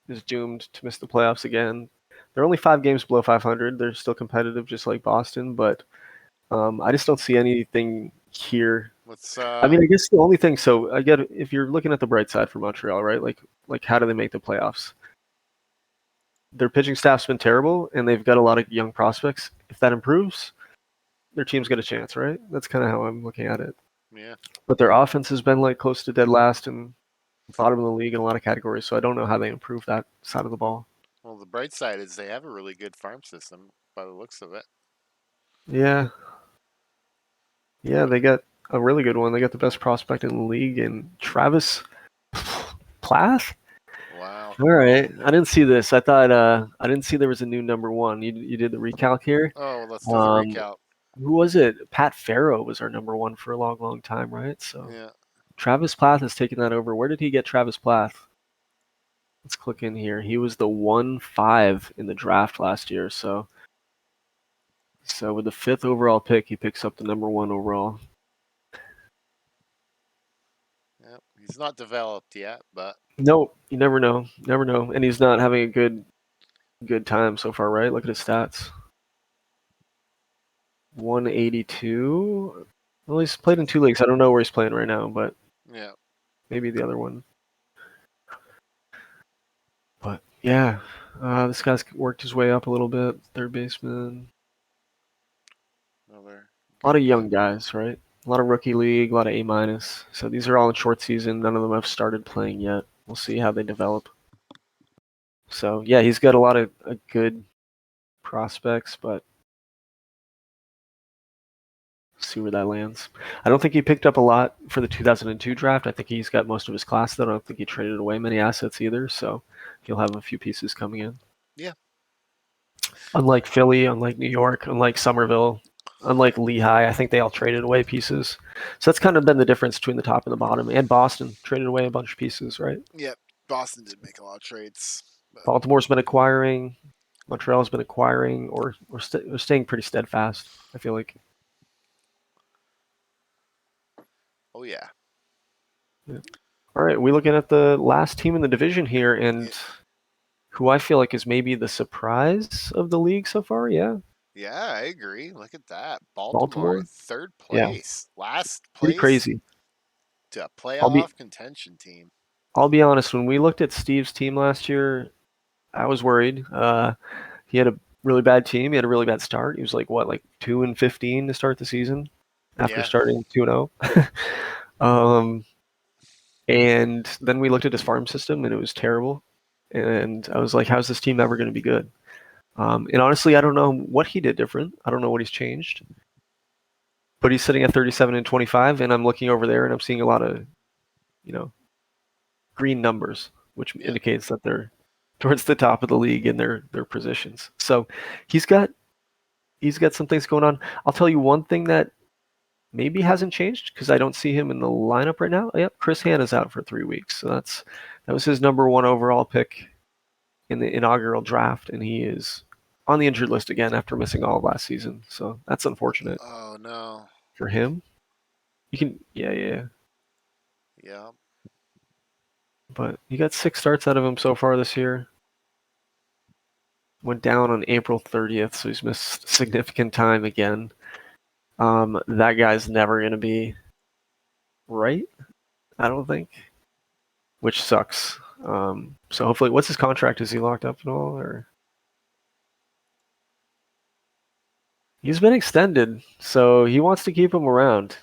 is doomed to miss the playoffs again. They're only 5 games below 500. They're still competitive, just like Boston, but I just don't see anything here. Let's. I mean, I guess the only thing. So I get if you're looking at the bright side for Montreal, right? Like how do they make the playoffs? Their pitching staff's been terrible, and they've got a lot of young prospects. If that improves, their team's got a chance, right? That's kind of how I'm looking at it. Yeah. But their offense has been like close to dead last and bottom of the league in a lot of categories, so I don't know how they improve that side of the ball. Well, the bright side is they have a really good farm system by the looks of it. Yeah, yeah, they got a really good one. They got the best prospect in the league, and Travis Plath. Wow. All right, I didn't see this. I didn't see there was a new number one. You did the recalc here. Oh, well, let's do the Um, recount. who was it? Pat Farrow was our number one for a long time, right? So Yeah. Travis Plath has taken that over. Where did he get Travis Plath? Let's click in here. He was the 1-5 in the draft last year. So with the 5th overall pick, he picks up the number one overall. Yep. He's not developed yet, but Nope, you never know. Never know. And he's not having a good time so far, right? Look at his stats. 182. Well, he's played in 2 leagues. I don't know where he's playing right now, but yeah. maybe the other one. But yeah, this guy's worked his way up a little bit. Third baseman. Another A lot good of guy. young guys, right? A lot of rookie league, a lot of A minus. So these are all in short season. None of them have started playing yet. We'll see how they develop. So yeah, he's got a lot of good prospects, but see where that lands. I don't think he picked up a lot for the 2002 draft. I think he's got most of his class, though. I don't think he traded away many assets either. So he'll have a few pieces coming in. Yeah. Unlike Philly, unlike New York, unlike Somerville, unlike Lehigh, I think they all traded away pieces. So that's kind of been the difference between the top and the bottom. And Boston traded away a bunch of pieces, right? Yep, Boston did make a lot of trades, but Baltimore's been acquiring, Montreal's been acquiring, or staying pretty steadfast. I feel like. oh yeah, Yeah. All right, we looking at the last team in the division here, yeah, and who I feel like is maybe the surprise of the league so far. Yeah, yeah, I agree. Look at that, Baltimore in Baltimore. third Yeah, place, last pretty place crazy. to a I'll be playoff contention team. I'll be honest. When we looked at Steve's team last year, I was worried. He had a really bad team. He had a really bad start. He was like what, like 2-15 to start the season after Yeah, starting 2-0. um, and then we looked at his farm system, and it was terrible. And I was like, how's this team ever going to be good? And honestly, I don't know what he did different. I don't know what he's changed. But he's sitting at 37-25, and I'm looking over there, and I'm seeing a lot of, you know, green numbers, which yeah, indicates that they're towards the top of the league in their positions. So he's got he's got some things going on. I'll tell you one thing that maybe hasn't changed because I don't see him in the lineup right now. Yep, Chris Hanna's out for 3 weeks, so that was his number one overall pick in the inaugural draft, and he is on the injured list again after missing all of last season. So that's unfortunate oh no, for him. You can, yeah, yeah, yeah, but you got 6 starts out of him so far this year. Went down on April 30th, so he's missed significant time again. That guy's never going to be right, I don't think, which sucks. So hopefully, what's his contract? Is he locked up at all, or he's been extended? So he wants to keep him around.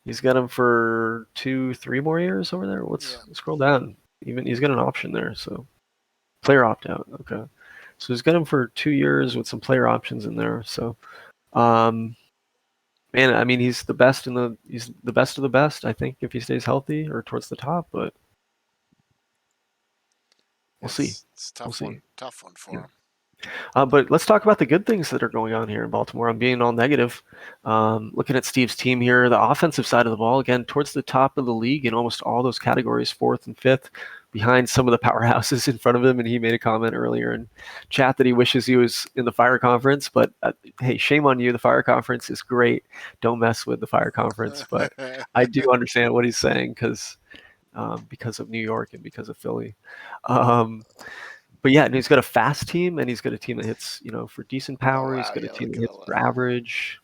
He's got him for 2, 3 more years over there. yeah. Scroll down? Even he's got an option there. So player opt out. Okay, so he's got him for 2 years with some player options in there. So um, man, I mean, he's the best of the best. I think if he stays healthy or towards the top, but we'll see. It's a We'll see. tough one for Yeah. him. But let's talk about the good things that are going on here in Baltimore. I'm being all negative. Looking at Steve's team here, the offensive side of the ball, again, towards the top of the league in almost all those categories, fourth and fifth, behind some of the powerhouses in front of him. And he made a comment earlier in chat that he wishes he was in the Fire Conference. But hey, shame on you. The Fire Conference is great. Don't mess with the Fire Conference. But I do understand what he's saying because of New York and because of Philly. Um, but yeah, and he's got a fast team, and he's got a team that hits, for decent Oh power. He's wow, got a yeah, team look that at hits all for that. average.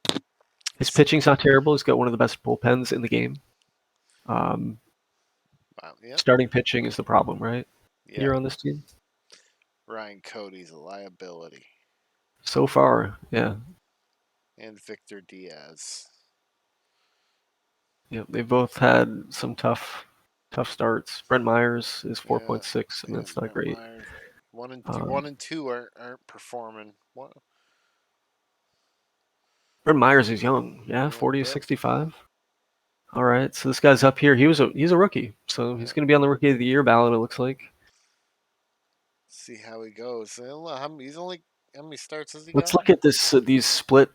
His Let's see. pitching's not terrible. He's got one of the best bullpens in the game. Um, Wow, yep, Starting pitching is the problem, right? yeah. Here on this team, Ryan Cody's a liability, so far, yeah, and Victor Diaz. yeah, they've both had some tough starts. Brent Myers is Yeah, 4.6, and yeah. that's not Brent great. Myers. Um, One and two aren't performing. What? Brent Myers is young, yeah, Yeah, 40 to yep, 65. All right, so this guy's up here. He's a rookie, so he's yeah. going to be on the rookie of the year ballot. It looks like. See how he goes. He's only how many starts has he Let's got? look at this. These split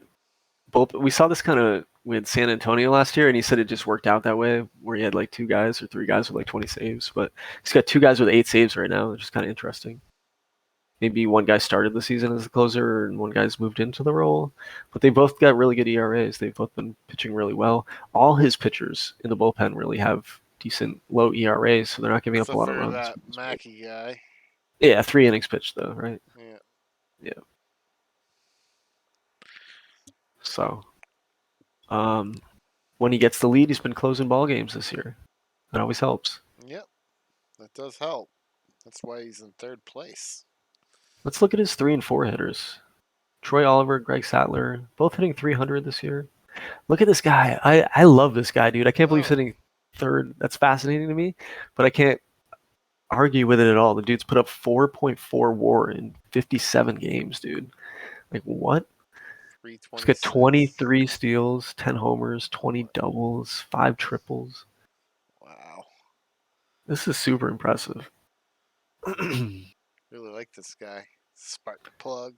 both. We saw this kind of with San Antonio last year, and he said it just worked out that way, where he had like 2 guys or 3 guys with like 20 saves. But he's got 2 guys with 8 saves right now, which is kind of interesting. Maybe one guy started the season as a closer, and one guy's moved into the role. But they both got really good ERAs. They've both been pitching really well. All his pitchers in the bullpen really have decent low ERAs, so they're not giving up a Except lot of for runs, that which is great. Mackey guy. Yeah, 3 innings pitched though, right? Yeah. Yeah. So um, when he gets the lead, he's been closing ball games this year. That always helps. Yep. That does help. That's why he's in third place. Let's look at his 3 and 4 hitters. Troy Oliver, Greg Sattler, both hitting 300 this year. Look at this guy. I love this guy, dude. I can't believe he's Oh, hitting third. That's fascinating to me, but I can't argue with it at all. The dude's put up 4.4 WAR in 57 games, dude. Like what? He's got 326. 23 steals, 10 homers, 20 doubles, 5 triples. Wow. This is super impressive. Really like this guy. Spark plug.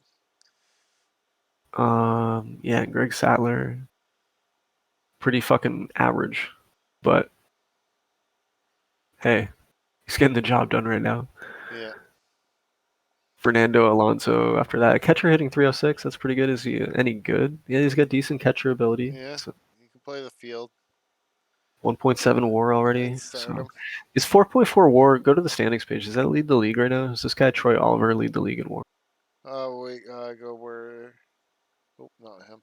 Yeah, Greg Sattler, pretty fucking average, but hey, he's getting the job done right now. Yeah, Fernando Alonso after that. Catcher hitting 306, that's pretty good. Is he any good? Yeah, he's got decent catcher ability. yeah. So You can play the field. 1.7 WAR I'd already. start So him. is 4.4 WAR? Go to the standings page. Does that lead the league right now? Is this guy Troy Oliver lead the league in WAR? Oh wait, go where? Oh, not him.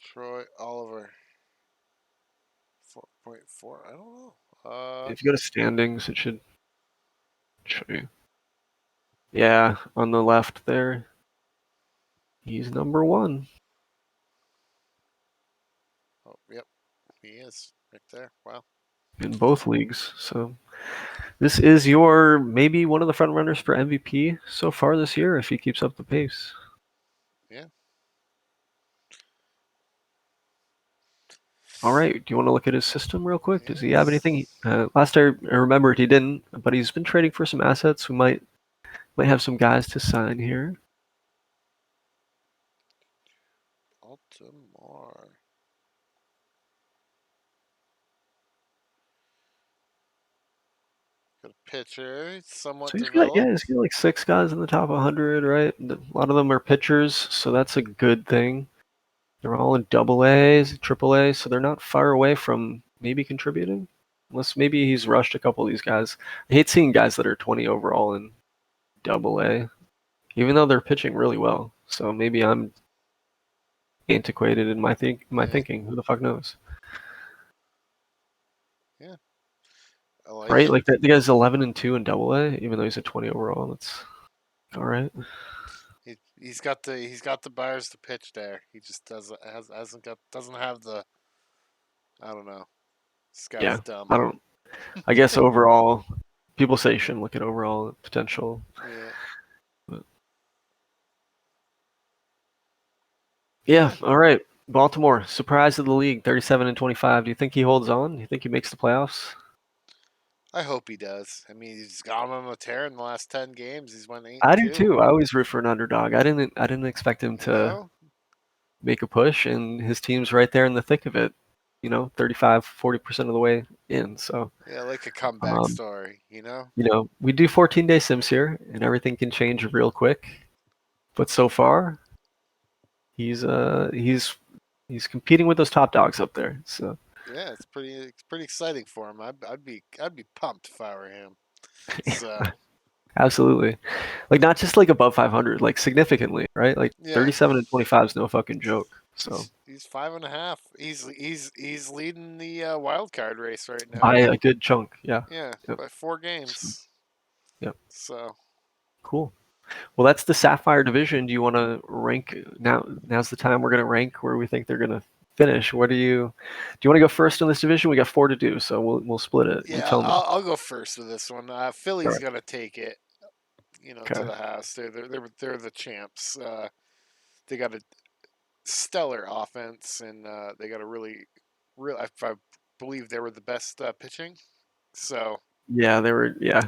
Troy Oliver. 4.4. I don't know. If you go to standings, it should show you. Yeah, on the left there, he's number one Oh, yep, he is right there. Wow. in both leagues. So this is your maybe one of the front runners for MVP so far this year if he keeps up the pace. Yeah. All right. Do you want to look at his system real quick? Does he have anything? Yes. Last I remembered, he didn't, but he's been trading for some assets. We might have some guys to sign here. Baltimore. Got a pitcher. He's somewhat So he's developed. got like six guys in the top 100, right? A lot of them are pitchers, so that's a good thing. They're all in double A's, triple A, so they're not far away from maybe contributing. Unless maybe he's rushed a couple of these guys. I hate seeing guys that are 20 overall in double A, even though they're pitching really well. So maybe I'm antiquated in my Yeah. thinking. Who the fuck knows? Yeah. I like Right? it. Like that the guy's 11-2 in double A, even though he's a 20 overall. That's all right. He's got the buyers to pitch there. He just doesn't have the, I don't know. This guy's Yeah. dumb. I don't I guess overall people say you shouldn't look at overall potential. Yeah. But yeah, Yeah. all right. Baltimore, surprise of the league, 37-25. Do you think he holds on? Do you think he makes the playoffs? I hope he does. I mean, he's gone on a tear in the last 10 games. He's won eight I and do two. too. I always root for an underdog. I didn't expect him You to know. make a push, and his team's right there in the thick of it. 35, 40% of the way in. So, Yeah, like a comeback um, story. You know. we do 14-day sims here, and everything can change real quick. But so far, he's competing with those top dogs up there. So Yeah, it's pretty exciting for him. I'd be pumped if I were him. So absolutely, like not just like above 500, like significantly, right? Like yeah, 37-25 is no fucking joke. So he's 5.5. He's leading the wild card race right now. by a good chunk, yeah. Yeah, Yep. by four So, games. yep. So Cool. Well, that's the Sapphire division. Do you want to rank now? Now's the time we're going to rank where we think they're going to finish. Do you want to go first in this division? We got four to do, so we'll split it. You yeah, tell me. I'll go first with this one. All Philly's right. gonna take it. To Okay. the house. They're the champs. They got a stellar offense, and they got a real. I believe they were the best pitching. So Yeah, they were. Yeah,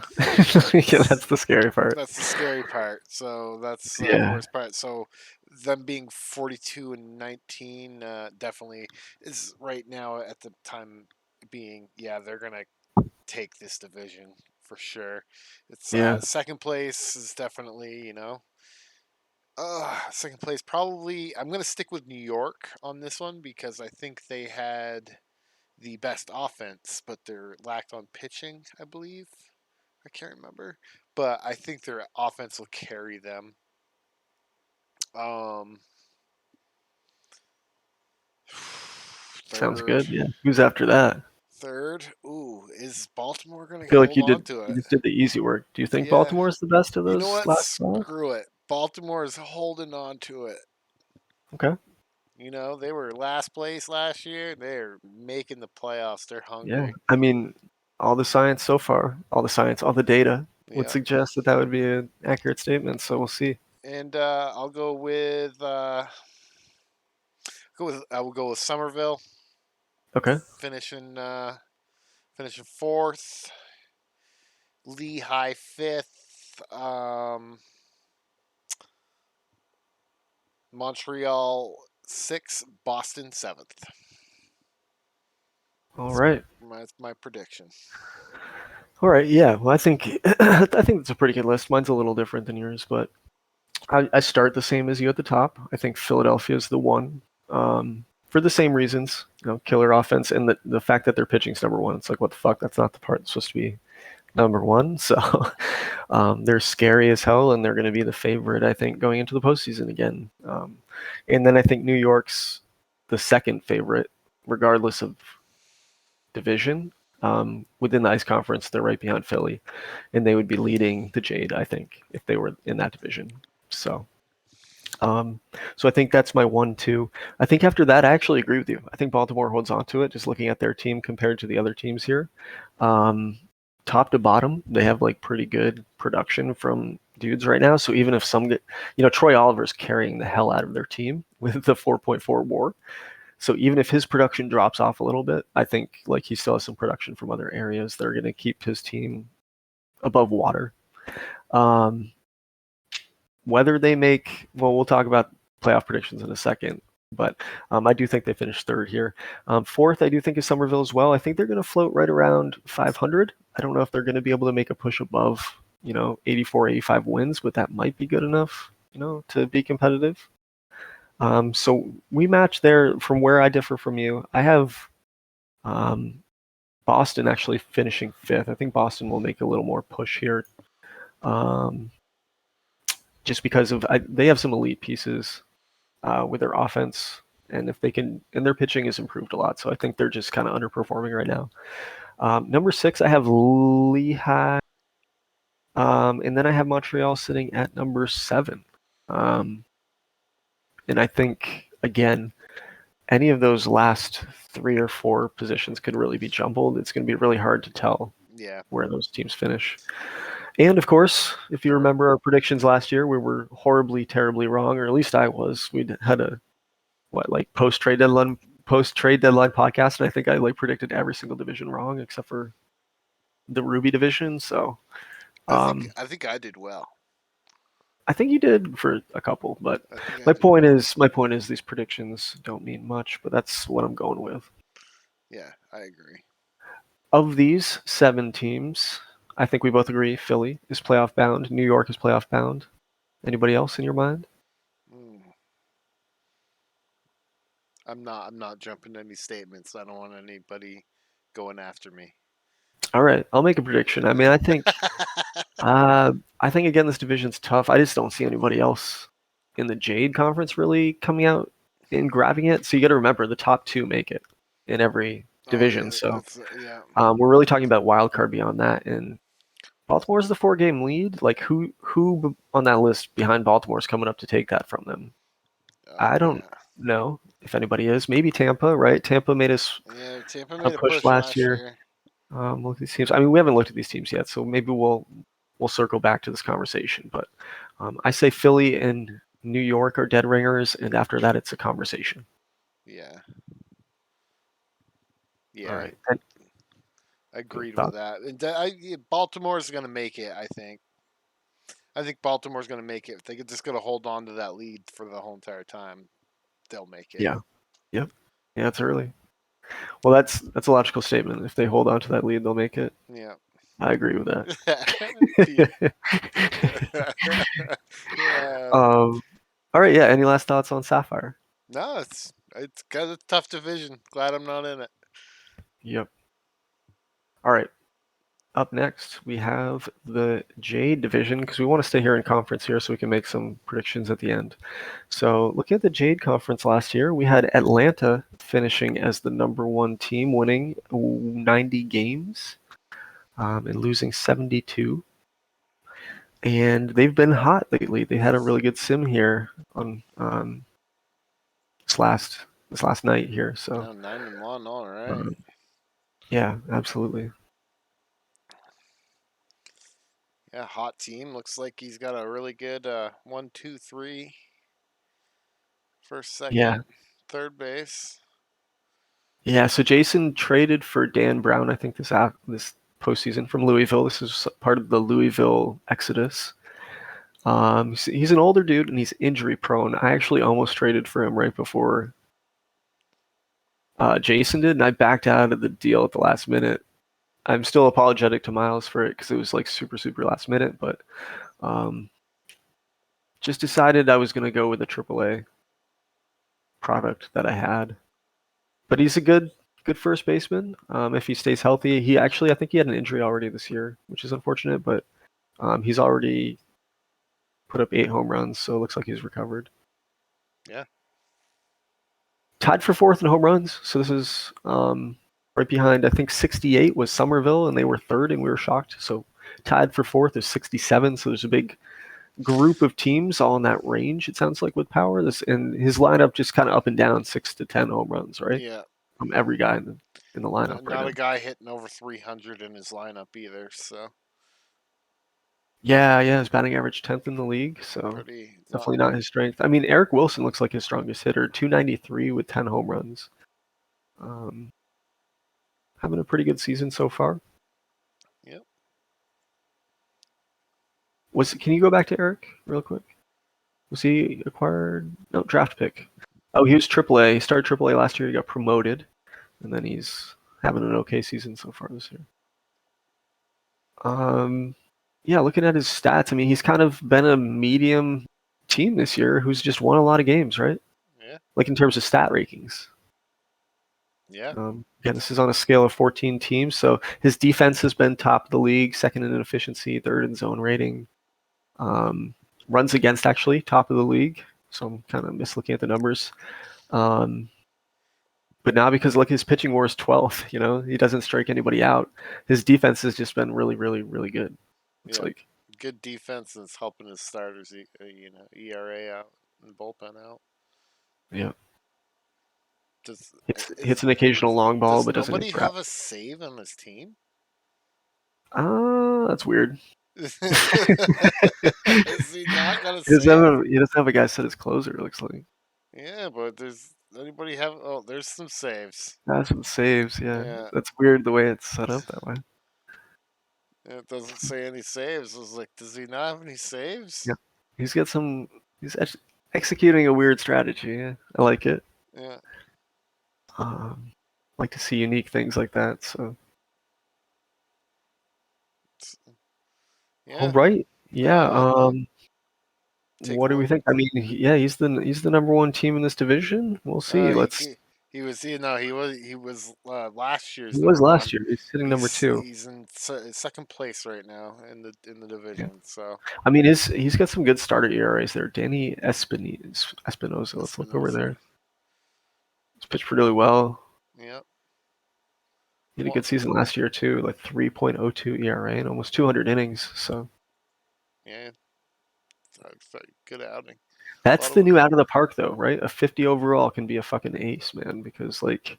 yeah. that's That's the scary part. that's the scary part. So that's the Yeah, worst part. So them being 42-19 definitely is right now at the time being. Yeah, they're gonna take this division for sure. It's yeah. second place is definitely second place probably. I'm gonna stick with New York on this one because I think they had the best offense, but they're lacked on pitching. I believe I can't remember, but I think their offense will carry them. Um, Sounds third, good. Yeah. Who's after that? third. Ooh, is Baltimore I gonna feel like hold you on did. to You it? just did the easy work. Do you think Yeah. Baltimore is the best of You know those what? last five? Screw it. Baltimore is holding on to it. Okay. They were last place last year. They're making the playoffs. They're Yeah. hungry. I mean, all the science so far, all the data would Yeah. suggest that that would be an accurate statement. So we'll see. And I'll go with Somerville Okay. finishing fourth. Lehigh fifth. Montreal 6, Boston 7th. All right. That's my prediction. All right. Yeah. Well, I think I think it's a pretty good list. Mine's a little different than yours, but I start the same as you at the top. I think Philadelphia is the one for the same reasons. Killer offense and the fact that their pitching's number one. It's like, what the fuck? That's not the part that's supposed to be number one. So they're scary as hell, and they're going to be the favorite, I think, going into the postseason again. And then I think New York's the second favorite, regardless of division. Within the Ice Conference, they're right behind Philly, and they would be leading the Jade, I think, if they were in that division. So, so I think that's my 1-2. I think after that, I actually agree with you. I think Baltimore holds on to it, just looking at their team compared to the other teams here. Top to bottom, they have like pretty good production from dudes right now. So even if some get, Troy Oliver's carrying the hell out of their team with the 4.4 WAR. So even if his production drops off a little bit, I think like he still has some production from other areas that are going to keep his team above water. Whether they make, well, we'll talk about playoff predictions in a second, but I do think they finished third here. Fourth, I do think is Somerville as well. I think they're going to float right around 500. I don't know if they're going to be able to make a push above, 84, 85 wins, but that might be good enough, to be competitive. So we match there from where I differ from you. I have Boston actually finishing fifth. I think Boston will make a little more push here. Just because they have some elite pieces with their offense, and if they can, and their pitching has improved a lot. So I think they're just kind of underperforming right now. Number 6, I have Lehigh, and then I have Montreal sitting at number 7. And I think again, any of those last 3 or 4 positions could really be jumbled. It's going to be really hard to tell Yeah. where those teams finish. And of course, if you remember our predictions last year, we were horribly, terribly wrong, or at least I was. We had a post trade deadline podcast, and I think I predicted every single division wrong except for the Ruby division. So I think I did well. I think you did for a couple, but I think I my did point well. is these predictions don't mean much, but that's what I'm going with. Yeah, I agree. Of these 7 teams, I think we both agree Philly is playoff bound, New York is playoff bound. Anybody else in your mind? I'm not jumping any statements. I don't want anybody going after me. All right, I'll make a prediction. I mean, I think again this division's tough. I just don't see anybody else in the Jade Conference really coming out and grabbing it. So you got to remember the top 2 make it in every Oh division. yeah, So that's yeah. we're really talking about wild card beyond that. And Baltimore's the 4-game lead. Like who on that list behind Baltimore is coming up to take that from them? Oh I don't yeah. know if anybody is. Maybe Tampa, right? Tampa made us Yeah, Tampa a made a push push last last year. year. Look at these teams. I mean, we haven't looked at these teams yet, so maybe we'll circle back to this conversation. But I say Philly and New York are dead ringers, and after that, it's a conversation. Yeah. All Yeah. right. And Agreed with thoughts? that. And Baltimore's going to make it, I think. I think Baltimore's going to make it. If they're just going to hold on to that lead for the whole entire time, they'll make it. Yeah. Yep. Yeah, it's early. Well, that's a logical statement. If they hold on to that lead, they'll make it. Yeah. I agree with Yeah. that. Yeah. All right. Yeah. Any last thoughts on Sapphire? No, it's got a tough division. Glad I'm not in it. Yep. All right. Up next, we have the Jade division because we want to stay here in conference here so we can make some predictions at the end. So, looking at the Jade conference last year, we had Atlanta finishing as the number 1 team, winning 90 games and losing 72. And they've been hot lately. They had a really good sim here on this last night here. So, Oh, 9-1. All right. um, yeah, absolutely. Yeah, hot team. Looks like he's got a really good 1, 2, 3, first, Yeah, second, third base. yeah. So Jason traded for Dan Brown, I think this postseason from Louisville. This is part of the Louisville exodus. He's an older dude and he's injury prone. I actually almost traded for him right before Jason did, and I backed out of the deal at the last minute. I'm still apologetic to Miles for it because it was like super, super last minute, but um, just decided I was going to go with a AAA product that I had. But he's a good first baseman. If he stays healthy, he actually I think he had an injury already this year, which is unfortunate, but he's already put up 8 home runs, so it looks like he's recovered. Yeah. Tied for fourth in home runs, so this is right behind. I think 68 was Somerville, and they were third, and we were shocked. So tied for fourth is 67. So there's a big group of teams all in that range. It sounds like with power. This and his lineup just kind of up and down, 6 to 10 home runs, right, Yeah. from every guy in the lineup right Not now. a guy hitting over 300 in his lineup either. So Yeah, yeah, his batting average 10th in the league, so pretty not. definitely not his strength. I mean, Eric Wilson looks like his strongest hitter, 293 with 10 home runs. Um, Having a pretty good season so far. Yep. Can you go back to Eric real quick? Was he acquired? No, draft pick. Oh, he was AAA. He started AAA last year. He got promoted, and then he's having an okay season so far this year. Yeah, looking at his stats, I mean, he's kind of been a medium team this year who's just won a lot of games, right? Yeah. Like in terms of stat rankings. Yeah. Again, this is on a scale of 14 teams, so his defense has been top of the league, second in efficiency, third in zone rating. Um, Runs against actually top of the league, so I'm kind of mislooking at the numbers. Um, but now because look, his pitching war is 12th. You know, he doesn't strike anybody out. His defense has just been really, really, really good. It's Yeah. like, Good defense is helping his starters, ERA out and bullpen out. yeah, Does hits an occasional long ball, does but doesn't hit nobody trap. have a save on his team? That's weird. Is he not got a save? He doesn't have a guy set as closer. It looks like Yeah, but does anybody have? Oh, there's some saves. that's some saves. Yeah, Yeah, that's weird the way it's set up that way. it doesn't say any saves. I was like, does he not have any Yeah, saves? he's got some. He's executing a weird strategy. Yeah, I like it. Yeah, Um, like to see unique things like that. So, all yeah. right, yeah. Uh, take a What do we look. think? I mean, yeah, he's the number one team in this division. We'll see. Let's. He was. He was last He year's was number last one. year. He's sitting number two. He's in second place right now in the Yeah. division. So I mean, he's got some good starter ERAs there. Danny Espinosa. Let's look over Espinosa. there. He's pitched pretty well. Yep. He had a Well, good season last year too, like 3.02 ERA and almost 200 innings. So yeah. So good outing. A that's lot the of new out of the park, though, right? A 50 overall can be a fucking ace, man. Because like,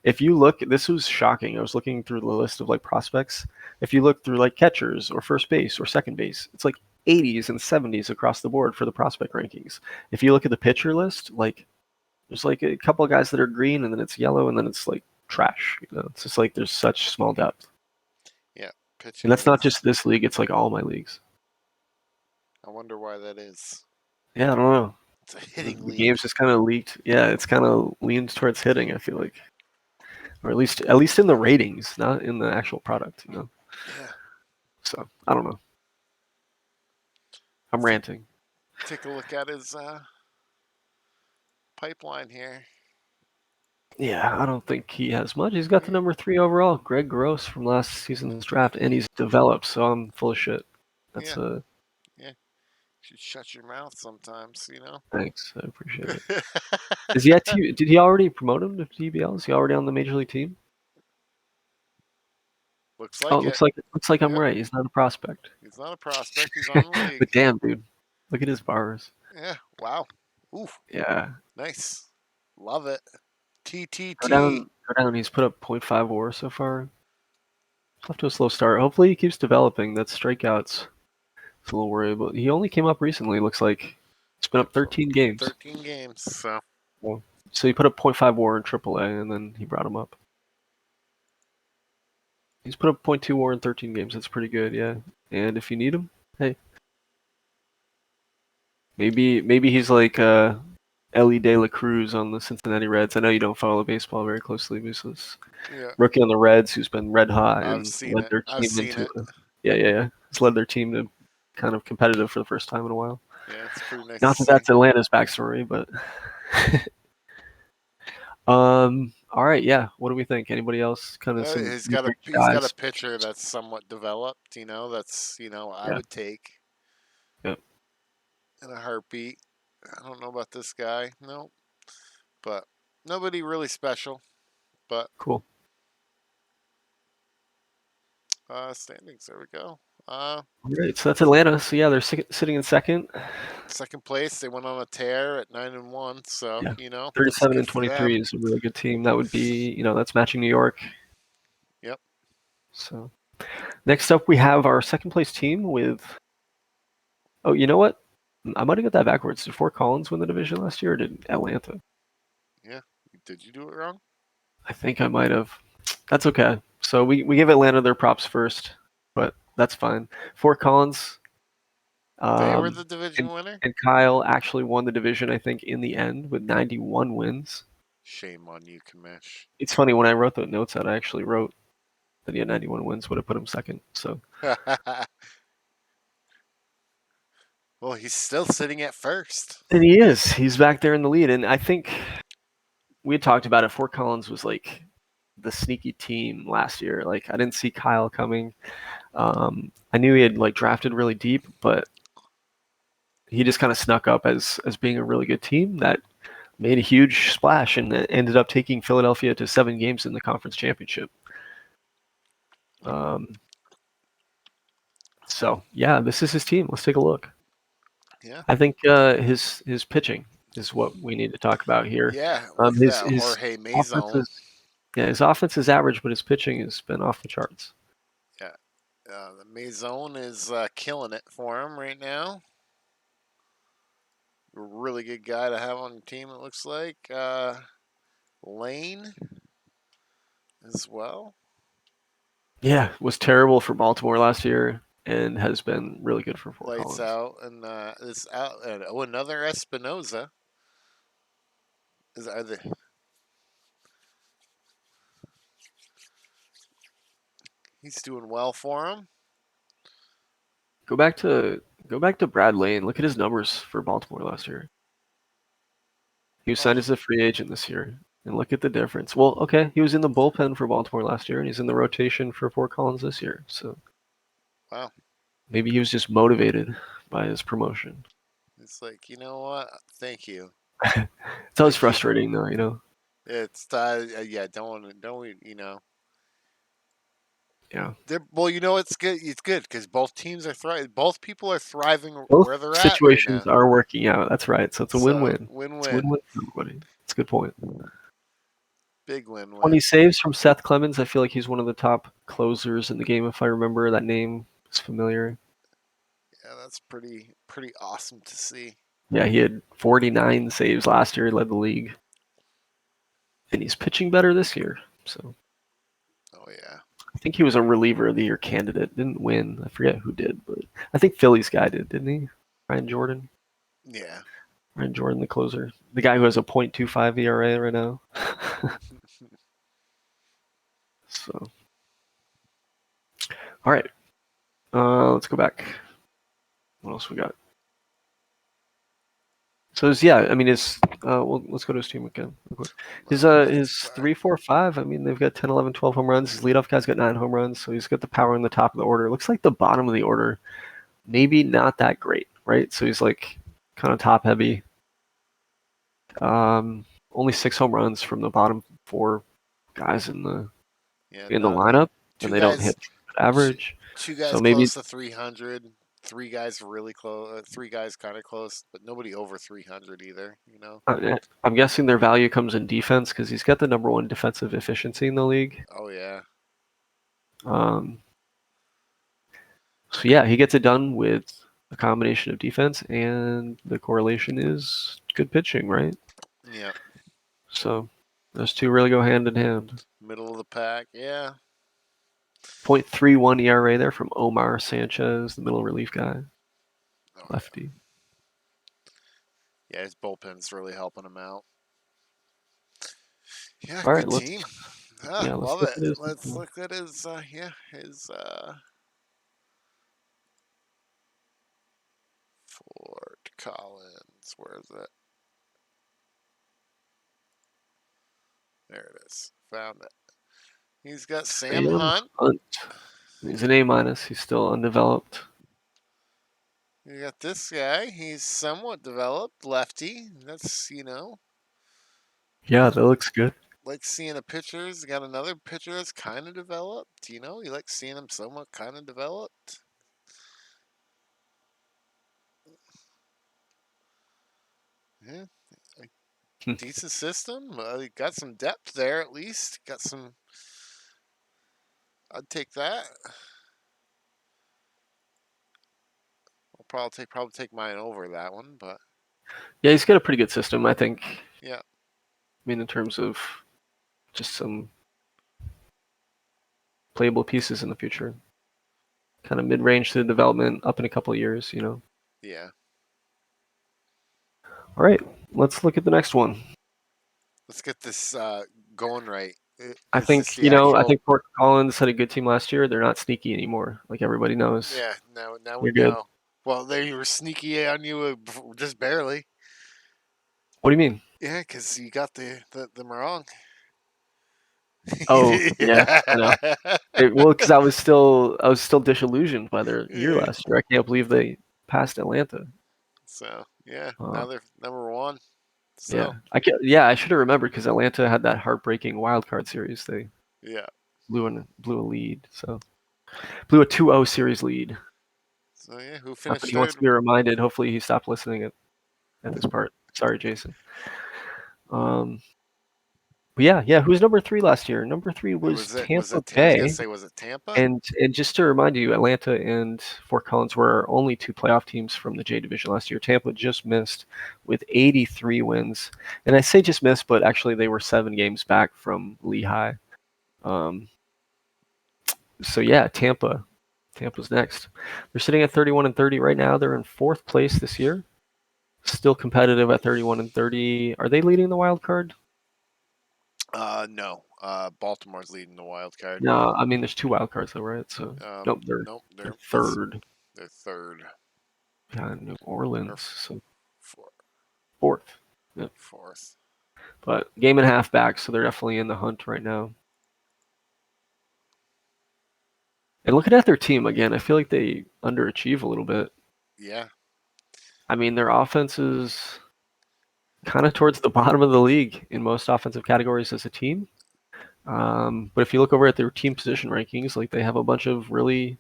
if you look, this was shocking. I was looking through the list of like prospects. If you look through like catchers or first base or second base, it's like 80s and 70s across the board for the prospect rankings. If you look at the pitcher list, like there's like a couple of guys that are green and then it's yellow and then it's like trash. You know, it's just like there's such small depth. yeah. And Pitching that's not is. just this league, it's like all my leagues. I wonder why that is. Yeah, I don't know. It's a The, hitting the league. game's just kind of leaked. Yeah, it's kind of leaned towards hitting, I feel like. Or at least in the ratings, not in the actual product, you know. Yeah. So, I don't know. I'm Take ranting. take a look at his pipeline here. Yeah, I don't think he has much. He's got the number 3 overall, Greg Gross from last season's draft, and he's developed, so I'm full of shit. That's Yeah. Yeah. Should shut your mouth sometimes, thanks. I appreciate it. Is he did he already promote him to DBL? Is he already on the major league team? Looks Oh, like it. it looks like I'm Yep. right. He's not a prospect. He's not a prospect. He's on the league. But damn, dude. Look at his bars. Yeah. Wow. Oof. Yeah. Nice. Love it. Go TTT. down go down. He's put up .5 WAR so far. Off to a slow start. Hopefully he keeps developing. That strikeouts. It's a little worrying, he only came up recently. Looks like it's been Yep. up 13 games. 13 games. So Well, so he put up .5 WAR in AAA, and then he brought him up. He's put up .2 WAR in 13 games. That's pretty good, yeah. And if you need him, hey, Maybe he's like Ellie De La Cruz on the Cincinnati Reds. I know you don't follow baseball very closely, but he's this Yeah, rookie on the Reds who's been red hot I've and seen led it. their I've team seen into it. yeah. He's led their team to kind of competitive for the first time in a while. Yeah, it's pretty nice Not to that see. that's Atlanta's backstory, but all right, yeah. What do we think? Anybody else? Kind of some research He's got a guys. pitcher that's somewhat developed. That's I Yeah, would take yeah, in a heartbeat. I don't know about this guy, no, but nobody really special. But cool. standings, there we go. Uh, All right, so that's Atlanta. So yeah, they're sitting in second. Second place, they went on a tear at 9-1. So Yeah, that's 37 good and for 23 them. is a really good team. That would be, that's matching New York. Yep. So next up, we have our second place team with. Oh, you know what? I might have got that backwards. Did Fort Collins win the division last year, or did Atlanta? Yeah. Did you do it wrong? I think I might have. That's okay. So we give Atlanta their props first, but that's fine. Fort Collins They were um, the division and, winner. and Kyle actually won the division, I think, in the end with 91 wins. Shame on you, Kamish. It's funny, when I wrote the notes out, I actually wrote that he had 91 wins, would have put him second. So, Well, he's still sitting at first. and he is. He's back there in the lead. And I think we had talked about it. Fort Collins was like the sneaky team last year. Like, I didn't see Kyle coming. I knew he had like drafted really deep, but he just kind of snuck up as being a really good team that made a huge splash and ended up taking Philadelphia to 7 games in the conference championship. Um, so yeah, this is his team. Let's take a look. Yeah. I think his pitching is what we need to talk about here. Yeah. Look at that. His Jorge offense Mazon. is yeah, his offense is average, but his pitching has been off the charts. Yeah. The Mazon is killing it for him right now. A really good guy to have on your team, it looks like. Lane as well. Yeah, was terrible for Baltimore last year and has been really good for Fort Lights Collins. out. And this out. And, another Espinoza. Are the He's doing well for him. Go back to Brad Lane. Look at his numbers for Baltimore last year. He was Oh, signed as a free agent this year. And look at the difference. Well, okay, he was in the bullpen for Baltimore last year, and he's in the rotation for Fort Collins this year. So wow. maybe he was just motivated by his promotion. It's like, you know what? Thank you. It's always Thank you. frustrating, though. It's yeah. Don't. Yeah. Well, it's good. It's good because both teams are thriving. Both people are thriving Both where they're at right situations now. are working out. That's right. So it's a So win-win. It's a win-win, win-win for everybody. It's a good point. big 20 win-win. saves from Seth Clemens. I feel like he's one of the top closers in the game, if I remember that name is familiar. Yeah, that's pretty awesome to see. Yeah, he had 49 saves last year. He led the league, and he's pitching better this year. So Oh yeah, I think he was a reliever of the year candidate. Didn't win. I forget who did, but I think Phillies guy did, didn't he? Ryan Jordan. yeah. Ryan Jordan, the closer, the guy who has a .25 ERA right now. So, all right, let's go back. What else we got? So yeah, I mean, well, let's go to his team again real quick. His Let's 3, 4, 5. I mean, they've got 10, 11, 12 home runs. His leadoff guy's got 9 home runs, so he's got the power in the top of the order. Looks like the bottom of the order, maybe not that great, right? So he's like kind of top heavy. Only 6 home runs from the bottom 4 guys in the yeah. in the Not lineup, two and they don't guys. hit Two, average. two So guys maybe close to 300. Three guys really close. Three guys kind of close, but nobody over 300 either. I'm guessing their value comes in defense because he's got the number one defensive efficiency in the league. Oh yeah. Um, so yeah, he gets it done with a combination of defense, and the correlation is good pitching, right? Yeah. So those two really go hand in hand. Middle of the pack. Yeah. .31 ERA there from Omar Sanchez, the middle relief guy, Oh yeah. lefty. Yeah, his bullpen's really helping him out. Yeah, All right, good team. let's Love look it. at his. Let's look at his. His Fort Collins. Where is it? There it is. Found it. He's got Sam Sam Hunt. Hunt. He's an A minus. He's still undeveloped. You got this guy. He's somewhat developed, lefty. That's Yeah, like that looks good. like seeing a pitcher. He's got another pitcher that's kind of developed. You like seeing him somewhat kind of developed. Yeah, a decent system. Got some depth there at least. Got some. I'd take that. I'll probably take mine over that one, but Yeah, he's got a pretty good system, I think. I yeah, mean, in terms of just some playable pieces in the future. Kind of mid-range to the development, up in a couple of years. yeah. All right, let's look at the next one. Let's get this going right. I Is this think the I actual? think Fort Collins had a good team last year. They're not sneaky anymore, like everybody knows. Yeah. Now we They're good. know. Well, they were sneaky on you just barely. What do you mean? Yeah, because you got them wrong. Oh, yeah, I know. Yeah. Well, because I was still disillusioned by their year last year. I can't believe they passed Atlanta. So yeah, Uh, now they're number one. yeah, So I should have remembered because Atlanta had that heartbreaking wild card series. They yeah. blew a lead, so blew a 2-0 series lead. So yeah, who Not that finished he wants third? to be reminded. Hopefully, he stopped listening at this part. Sorry, Jason. Um, but yeah. Who was number 3 last year? Number 3 was Was it? Was Tampa it? I was gonna Bay. say, was it Tampa? And just to remind you, Atlanta and Fort Collins were only two playoff teams from the J Division last year. Tampa just missed with 83 wins, and I say just missed, but actually they were 7 games back from Lehigh. Um, so yeah, Tampa's next. They're sitting at 31-30 right now. They're in 4th place this year. Still competitive at 31-30. Are they leading the wild card? No. Baltimore's leading the wild card. No, I mean there's 2 wild cards though, right? So nope, Nope. they're It's third they're third behind New or Orleans, so four, 4th. Yep. fourth. But game and a half back, so they're definitely in the hunt right now. And looking at their team again, I feel like they underachieve a little bit. Yeah. I mean, their offense is kind of towards the bottom of the league in most offensive categories as a team. But if you look over at their team position rankings, like they have a bunch of really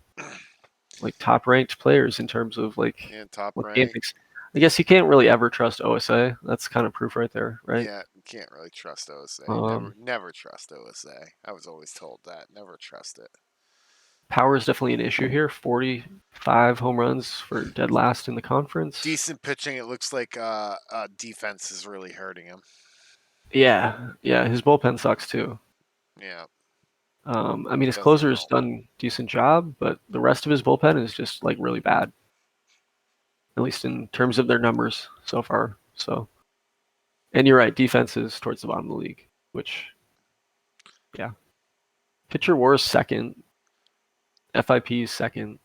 like top ranked players in terms of like And top what game rank. thinks. I guess you can't really ever trust OSA. That's kind of proof right there, right? Yeah, you can't really trust OSA. Um, Never trust OSA. I was always told that. Never trust it. Power is definitely an issue here. 45 home runs for dead last in the conference. Decent pitching. It looks like defense is really hurting him. Yeah, his bullpen sucks too. Yeah, I mean, his doesn't closer's help. done a decent job, but the rest of his bullpen is just like really bad, at least in terms of their numbers so far. So, and you're right, defense is towards the bottom of the league, which, yeah. Pitcher WAR is second, FIP is second.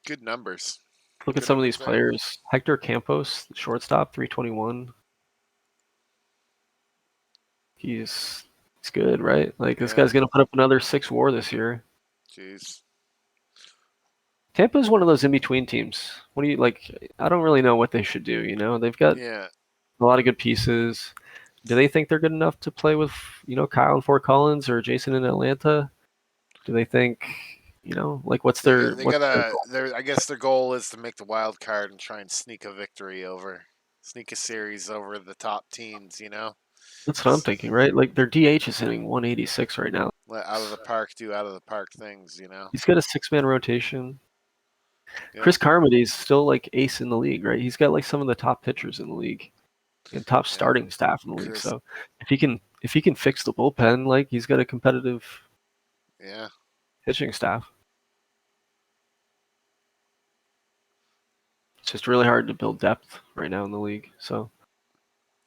Good numbers. Look at Good some of numbers these there. players. Hector Campos, shortstop, 321. He's good, right? Like this Yeah. guy's gonna put up another 6 WAR this year. Jeez. Tampa is one of those in between teams. What do you like? I don't really know what they should do. They've got Yeah. a lot of good pieces. Do they think they're good enough to play with, Kyle in Fort Collins or Jason in Atlanta? Do they think, like what's They their got. They what's their gotta. goal? Their. I guess their goal is to make the wild card and try and sneak a victory over, sneak a series over the top teams. That's what I'm thinking, right? Like their DH is hitting 186 right now. Let out of the park do out of the park things. He's got a 6-man rotation. Yeah. Chris Carmody's still like ace in the league, right? He's got like some of the top pitchers in the league and top Yeah. starting staff in the league. Chris. So if he can fix the bullpen, like he's got a competitive Yeah. pitching staff. It's just really hard to build depth right now in the league. So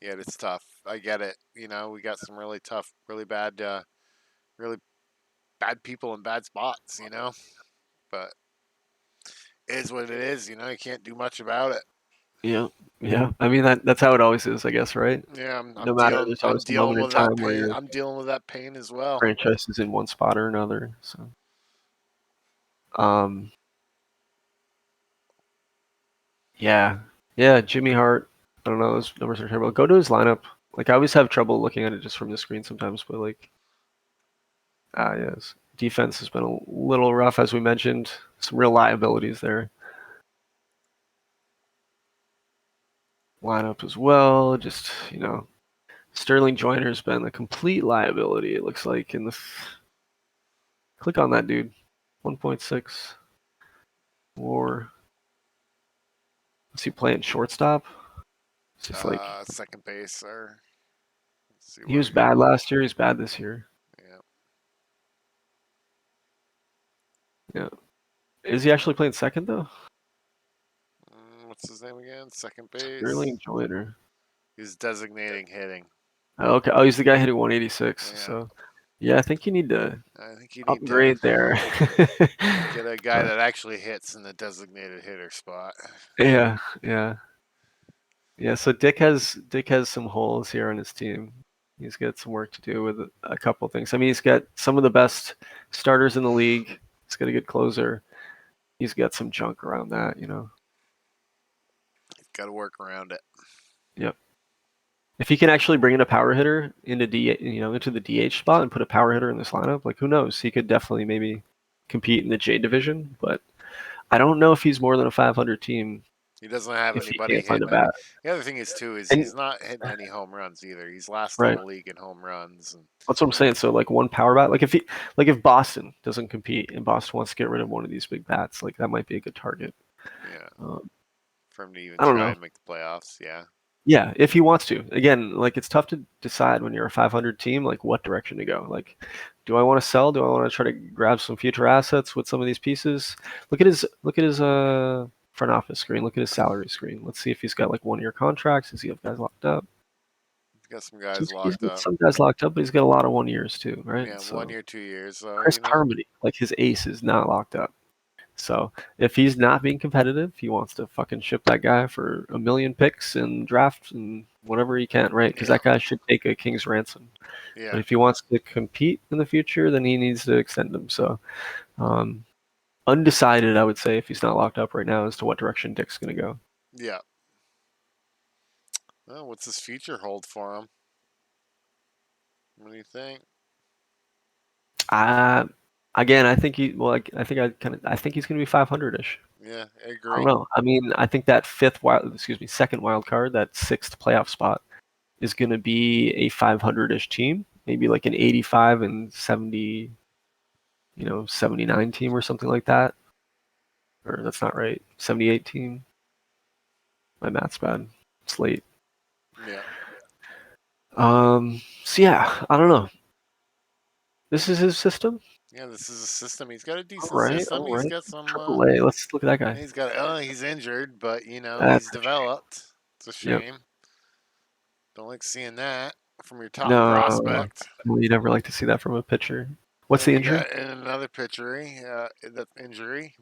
Yeah, it's tough. I get it. We got some really tough, really bad people in bad spots. But it is what it is. You can't do much about it. yeah, yeah. I mean that's how it always is, I guess, right? Yeah, I'm, I'm No matter, dealing. there's I'm always a dealing moment in with that time where pain. your I'm dealing with that pain as well. franchise is in one spot or another. So, um, yeah, yeah. Jimmy Hart. I don't know. Those numbers are terrible. Go to his lineup. Like I always have trouble looking at it just from the screen sometimes, but like, yes, defense has been a little rough as we mentioned. Some real liabilities there. Lineup as well. Just Sterling Joyner's been a complete liability. It looks like in this. Click on that dude. 1.6 WAR. What's he playing? Shortstop? It's just like Second base, or let's see he was where. bad last year. He's bad this year. Yeah. Yeah. Is he actually playing second though? What's his name again? Second base. Sterling Joyner. He's designating hitting. Oh, okay. Oh, he's the guy hitting 186. Yeah. So yeah, I think you need to I think you need to upgrade there. get a guy But that actually hits in the designated hitter spot. yeah, yeah, yeah. So Dick has some holes here on his team. He's got some work to do with a couple things. I mean, he's got some of the best starters in the league. He's got a good closer. He's got some junk around that. Got to work around it. Yep. If he can actually bring in a power hitter into the DH spot and put a power hitter in this lineup, like who knows? He could definitely maybe compete in the J division, but I don't know if he's more than a 500 team He doesn't have if he anybody can't find a hitting it. bat. The other thing is too is And he's not hitting any home runs either. He's last in right, the league in home runs, and that's what I'm saying. So like one power bat, like if Boston doesn't compete and Boston wants to get rid of one of these big bats, like that might be a good target. yeah, Um, for him to even I don't try know. and make the playoffs. Yeah, Yeah, if he wants to. Again, like it's tough to decide when you're a 500 team, like what direction to go. Like, do I want to sell? Do I want to try to grab some future assets with some of these pieces? Look at his front office screen. Look at his salary screen. Let's see if he's got like 1 year contracts. Does he have guys locked up? he's got some So guys he's locked got up. some guys locked up, but he's got a lot of 1 years too, right? Yeah, one So year, 2 years. So Chris Carmody, like his ace, is not locked up. So if he's not being competitive, he wants to fucking ship that guy for a million picks and draft and whatever he can, right? Because yeah, that guy should take a king's ransom. yeah, But if he wants to compete in the future, then he needs to extend him. So um, undecided, I would say, if he's not locked up right now, as to what direction Dick's going to go. yeah. Well, what's his future hold for him? What do you think? Uh, again, I think he. Well, I think he's going to be 500ish. Yeah, I I don't agree. know. I mean, I think that second wild card, that sixth playoff spot, is going to be a 500ish team, maybe like an 85 and 70, 79 team or something like that. Or that's not right. 78 team. My math's bad. It's late. Yeah, So yeah, I don't know. This is his system. yeah. This is a system. He's got a All decent right, system. all He's right. got some. Triple A. Let's look at that guy. He's got. He's injured, but That's he's a shame. developed. It's a Yep. shame. Don't like seeing that from your top No, prospect. well, you never like to see that from a pitcher. What's Then the you injury? got another pitcher, that injury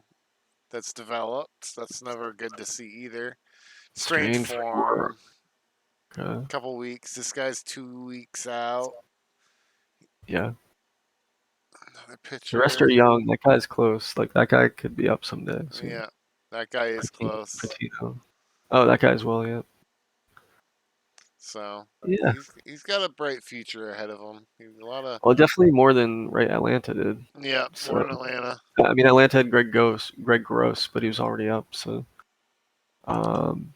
that's developed. That's never good to see either. Strange Strain for. form. Couple weeks. This guy's 2 weeks out. Yeah. Another The rest are pitcher. young. That guy's close. Like that guy could be up someday. So Yeah, that guy is close. Patino. Oh, that guy as well. Yeah. So Yeah. he's got a bright future ahead of him. He's a lot of Well, definitely more than right Atlanta did. yeah, more So in Atlanta. I mean, Atlanta had Greg Gross, but he was already up. So um,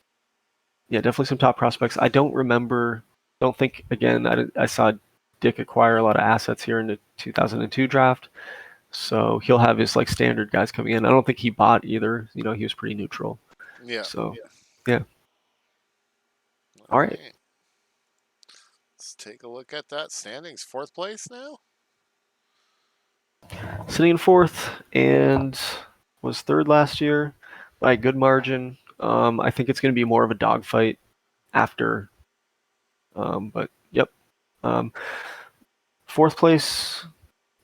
yeah, definitely some top prospects. I don't remember. Don't think again. I saw Dick acquire a lot of assets here in the 2002 draft. So he'll have his like standard guys coming in. I don't think he bought either. He was pretty neutral. Yeah. So yeah. All All right. right. Let's take a look at that standings. Fourth place now. Sitting in fourth and was third last year by a good margin. I think it's going to be more of a dogfight after. But yep. Um, fourth place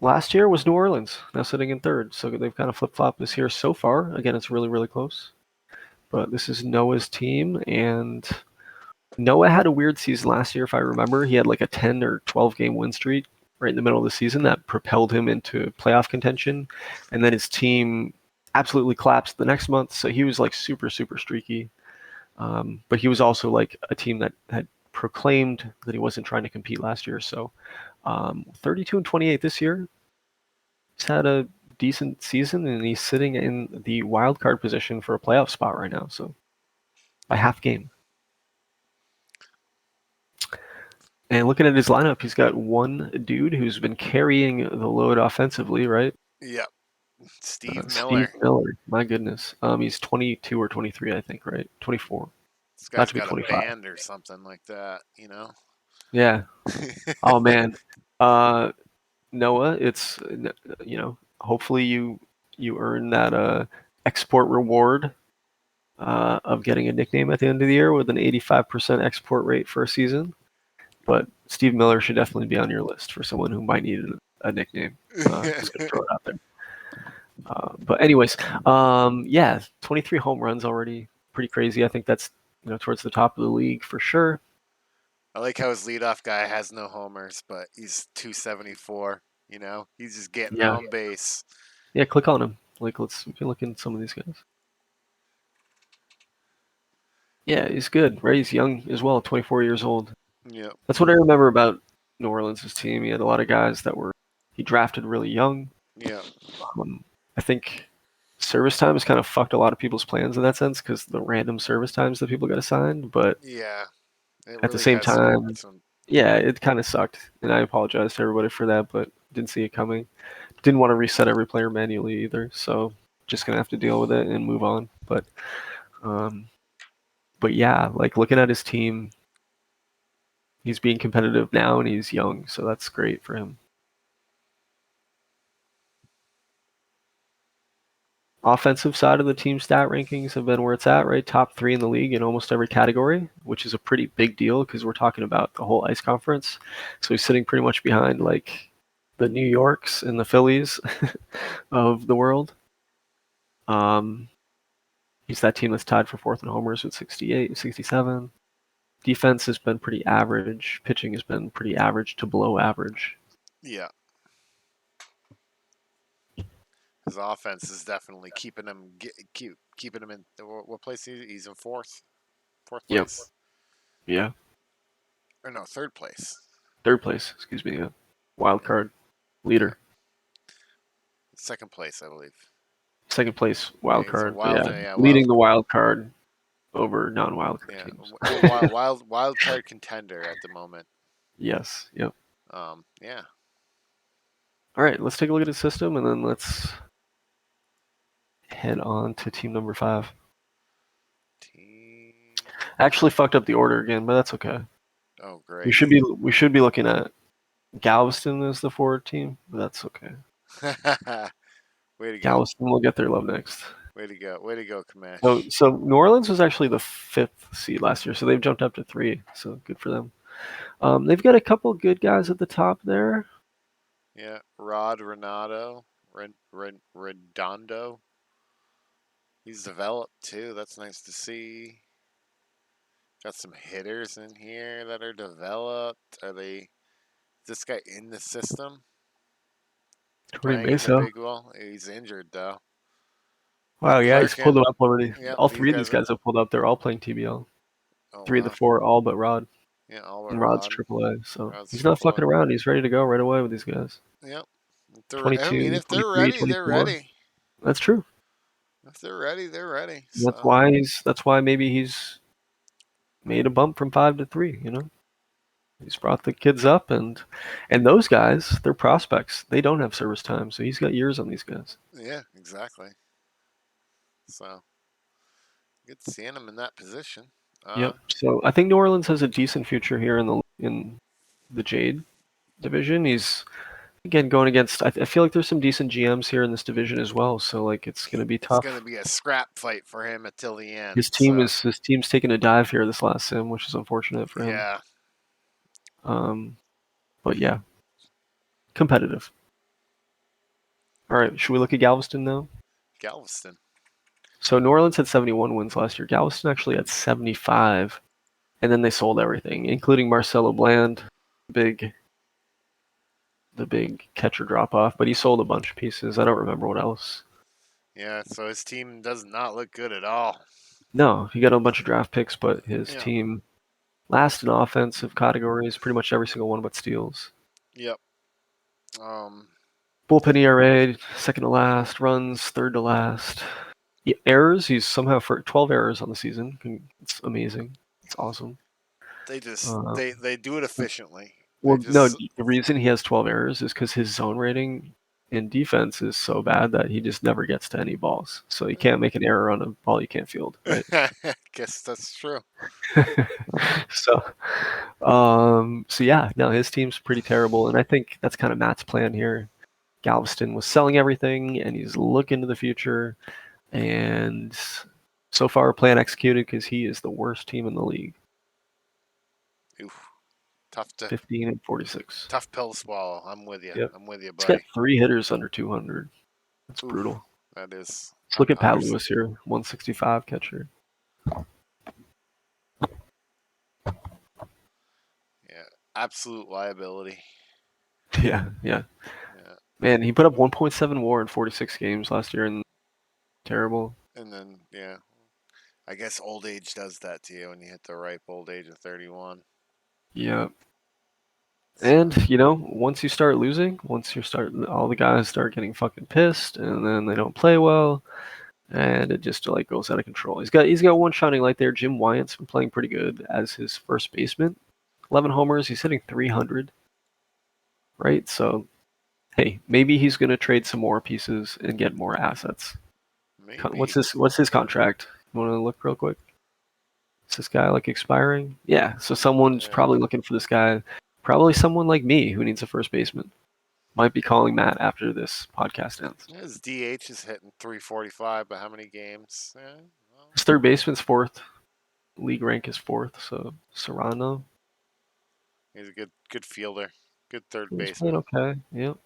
last year was New Orleans, now sitting in third. So they've kind of flip flopped this year so far. Again, it's really, really close. But this is Noah's team, and Noah had a weird season last year, if I remember. He had like a 10 or 12 game win streak right in the middle of the season that propelled him into playoff contention. And then his team absolutely collapsed the next month. So he was like super, super streaky. But he was also like a team that had proclaimed that he wasn't trying to compete last year. So 32 and 28 this year. He's had a decent season, and he's sitting in the wild card position for a playoff spot right now. So by half game. And looking at his lineup, he's got one dude who's been carrying the load offensively, right? Yep. Steve Steve Miller. Miller. My goodness. He's 22 or 23, I think, right? 24. This About guy's to be got a 25. band or something like that, you know? Yeah. Oh man. Uh, Noah, hopefully you earn that export reward of getting a nickname at the end of the year with an 85% export rate for a season. But Steve Miller should definitely be on your list for someone who might need a nickname. Just gonna throw it out there. But anyways, yeah, 23 home runs already, pretty crazy. I think that's towards the top of the league for sure. I like how his leadoff guy has no homers, but he's 274. He's just getting Yeah, on base. yeah. Click on him. Like, we can look into some of these guys. Yeah, he's good, right? He's young as well, 24 years old. Yep. That's what I remember about New Orleans' team. He had a lot of guys that were he drafted really young. Yep. I think service times kind of fucked a lot of people's plans in that sense because the random service times that people got assigned. But Yeah. It at the really same has time, screwed some. yeah, it kind of sucked, and I apologize to everybody for that, but didn't see it coming. Didn't want to reset every player manually either, so just gonna have to deal with it and move on. Um, but yeah, like looking at his team, he's being competitive now, and he's young, so that's great for him. Offensive side of the team stat rankings have been where it's at, right? Top three in the league in almost every category, which is a pretty big deal because we're talking about the whole ice conference. So he's sitting pretty much behind like the New Yorks and the Phillies of the world. Um, he's that team that's tied for fourth in homers with 68, 67. Defense has been pretty average. Pitching has been pretty average to below average. Yeah. His offense is definitely keeping him keeping him in what place he's in fourth Yep. place, Yeah. or no, third place. Third place, excuse me. Yeah. Wild Yeah. card Yeah. leader. Second place, I believe. Second place Yeah, wild he's a card. But wild. yeah, Yeah, leading the wild card over non-wild card Yeah, teams. wild card contender at the moment. Yes. Yep. Yeah. All right. Let's take a look at his system, and then let's head on to team number 5. Team. I actually fucked up the order again, but that's okay. Oh, We great. should be looking at Galveston as the forward team, but that's okay. Way to go. Galveston will get their love next. Way to go. Way to go, So, Kamash. so New Orleans was actually the 5th seed last year, so they've jumped up to 3. So good for them. They've got a couple good guys at the top there. Yeah, Rod Renato, Redondo. He's developed too. That's nice to see. Got some hitters in here that are developed. Is this guy in the system? Tony Playing in the Mesa. big well? He's injured though. Wow, yeah, he's pulled Clerkin. it up already. Yep, All these 3 of these guys are. guys have pulled up. They're all playing TBL. Oh 3 of the wow. 4, all but Rod. Yeah, Albert And Rod's Rod. AAA, so Rod's he's not triple fucking A. around. He's ready to go right away with these guys. Yep. I mean, 22, if they're 23, ready, they're 24. ready. That's true. If they're ready, they're ready. That's So why maybe he's made a bump from 5 to 3, you know? He's brought the kids up, and those guys, they're prospects. They don't have service time, so he's got years on these guys. yeah, exactly. So good seeing him in that position. Yep. So I think New Orleans has a decent future here in the Jade division. He's again, going against, I feel like there's some decent GMs here in this division as well. So like it's going to be It's going to tough. be a scrap fight for him until the end. His team's taking a dive here this last sim, which is unfortunate for him. Yeah, Um, but yeah, competitive. All right, should we look at Galveston now? Galveston. So New Orleans had 71 wins last year. Galveston actually had 75, and then they sold everything, including Marcelo Bland, big the big catcher drop off. But he sold a bunch of pieces. I don't remember what else. Yeah, so his team does not look good at all. No, he got a bunch of draft picks, but his Yeah. team last in offensive categories, pretty much every single one but steals. Yep. Um. Bullpen ERA, second to last. Runs, third to last. Errors, he's somehow for 12 errors on the season. It's amazing. It's awesome. They just Um, they do it efficiently. They well, no, just the reason he has 12 errors is because his zone rating in defense is so bad that he just never gets to any balls. So he can't make an error on a ball you can't field, right? guess that's true. so, so yeah, no, his team's pretty terrible, and I think that's kind of Matt's plan here. Galveston was selling everything, and he's looking to the future, and so far, plan executed because he is the worst team in the league, Oof. Tough to 15-46. tough pill to swallow. I'm with you. Yep, I'm with you, he's got buddy. 3 hitters under 200. That's Oof. brutal. That is Let's look at Pat under. Lewis here, 165 catcher. Yeah. Absolute liability. Yeah, yeah. Yeah. Man, he put up 1.7 WAR in 46 games last year, and terrible. And then yeah, I guess old age does that to you when you hit the ripe old age of 31. Yeah. So And once you start losing, all the guys start getting fucking pissed, and then they don't play well, and it just like goes out of control. He's got one shining light there. Jim Wyatt's been playing pretty good as his first baseman. 11 homers. He's hitting 300. Right. So hey, maybe he's gonna trade some more pieces and get more assets. What's maybe. his contract? You want to look real quick? Is this guy like expiring? Yeah. So someone's Yeah. probably looking for this guy. Probably someone like me who needs a first baseman. Might be calling Matt after this podcast ends. His DH is hitting 345, but how many games? Yeah, well, His third baseman's fourth. League rank is fourth. So Serrano, he's a good fielder, good third he's playing baseman. okay. Yep.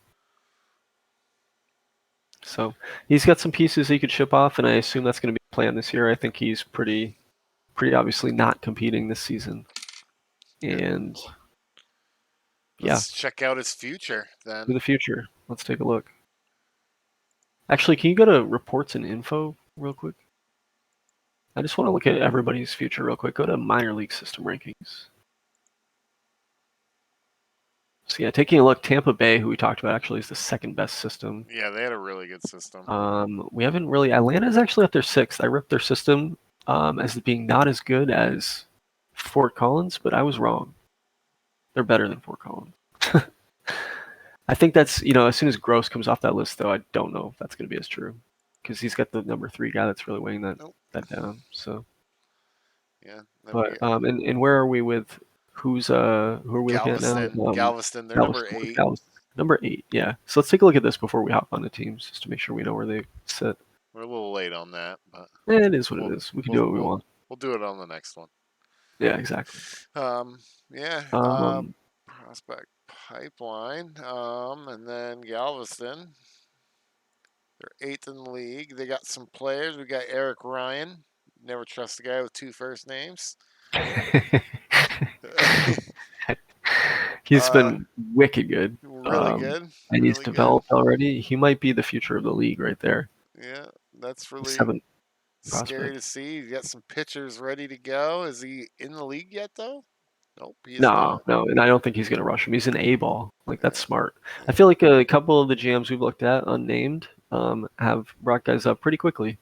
So he's got some pieces he could ship off, and I assume that's going to be the plan this year. I think he's pretty obviously not competing this season, Yeah. and yeah, Let's check out his future then. for the future, let's take a look. Actually, can you go to reports and info real quick? I just want to look at everybody's future real quick. Go to minor league system rankings. So yeah, taking a look, Tampa Bay, who we talked about, actually is the second best system. Yeah, they had a really good system. We haven't really. Atlanta's actually up there sixth. I ripped their system as being not as good as Fort Collins, but I was wrong. They're better than Fort Collins. I think that's as soon as Gross comes off that list, though, I don't know if that's going to be as true because he's got the number 3 guy that's really weighing that Nope. that down. So, Yeah. Then we but and where are we with who are we looking at now? Galveston. They're number Galveston, 8. Galveston, number 8. Yeah. So let's take a look at this before we hop on the teams, just to make sure we know where they sit. We're a little late on that, but It is what it we'll is. We can we'll do what we we'll, want. we'll do it on the next one. Yeah, exactly. Yeah. Um, Prospect pipeline. And then Galveston. They're 8th in the league. They got some players. We got Eric Ryan. Never trust a guy with 2 first names. he's been wicked good, Really good. and he's Really good. developed already. He might be the future of the league right there. Yeah, that's really Seventh scary prospect. to see. You got some pitchers ready to go. Is he in the league yet, though? Nope, he is No, not. no, and I don't think he's gonna rush him. He's an A ball. Like that's Yeah, smart. I yeah. feel like a couple of the GMs we've looked at, unnamed, have brought guys up pretty quickly.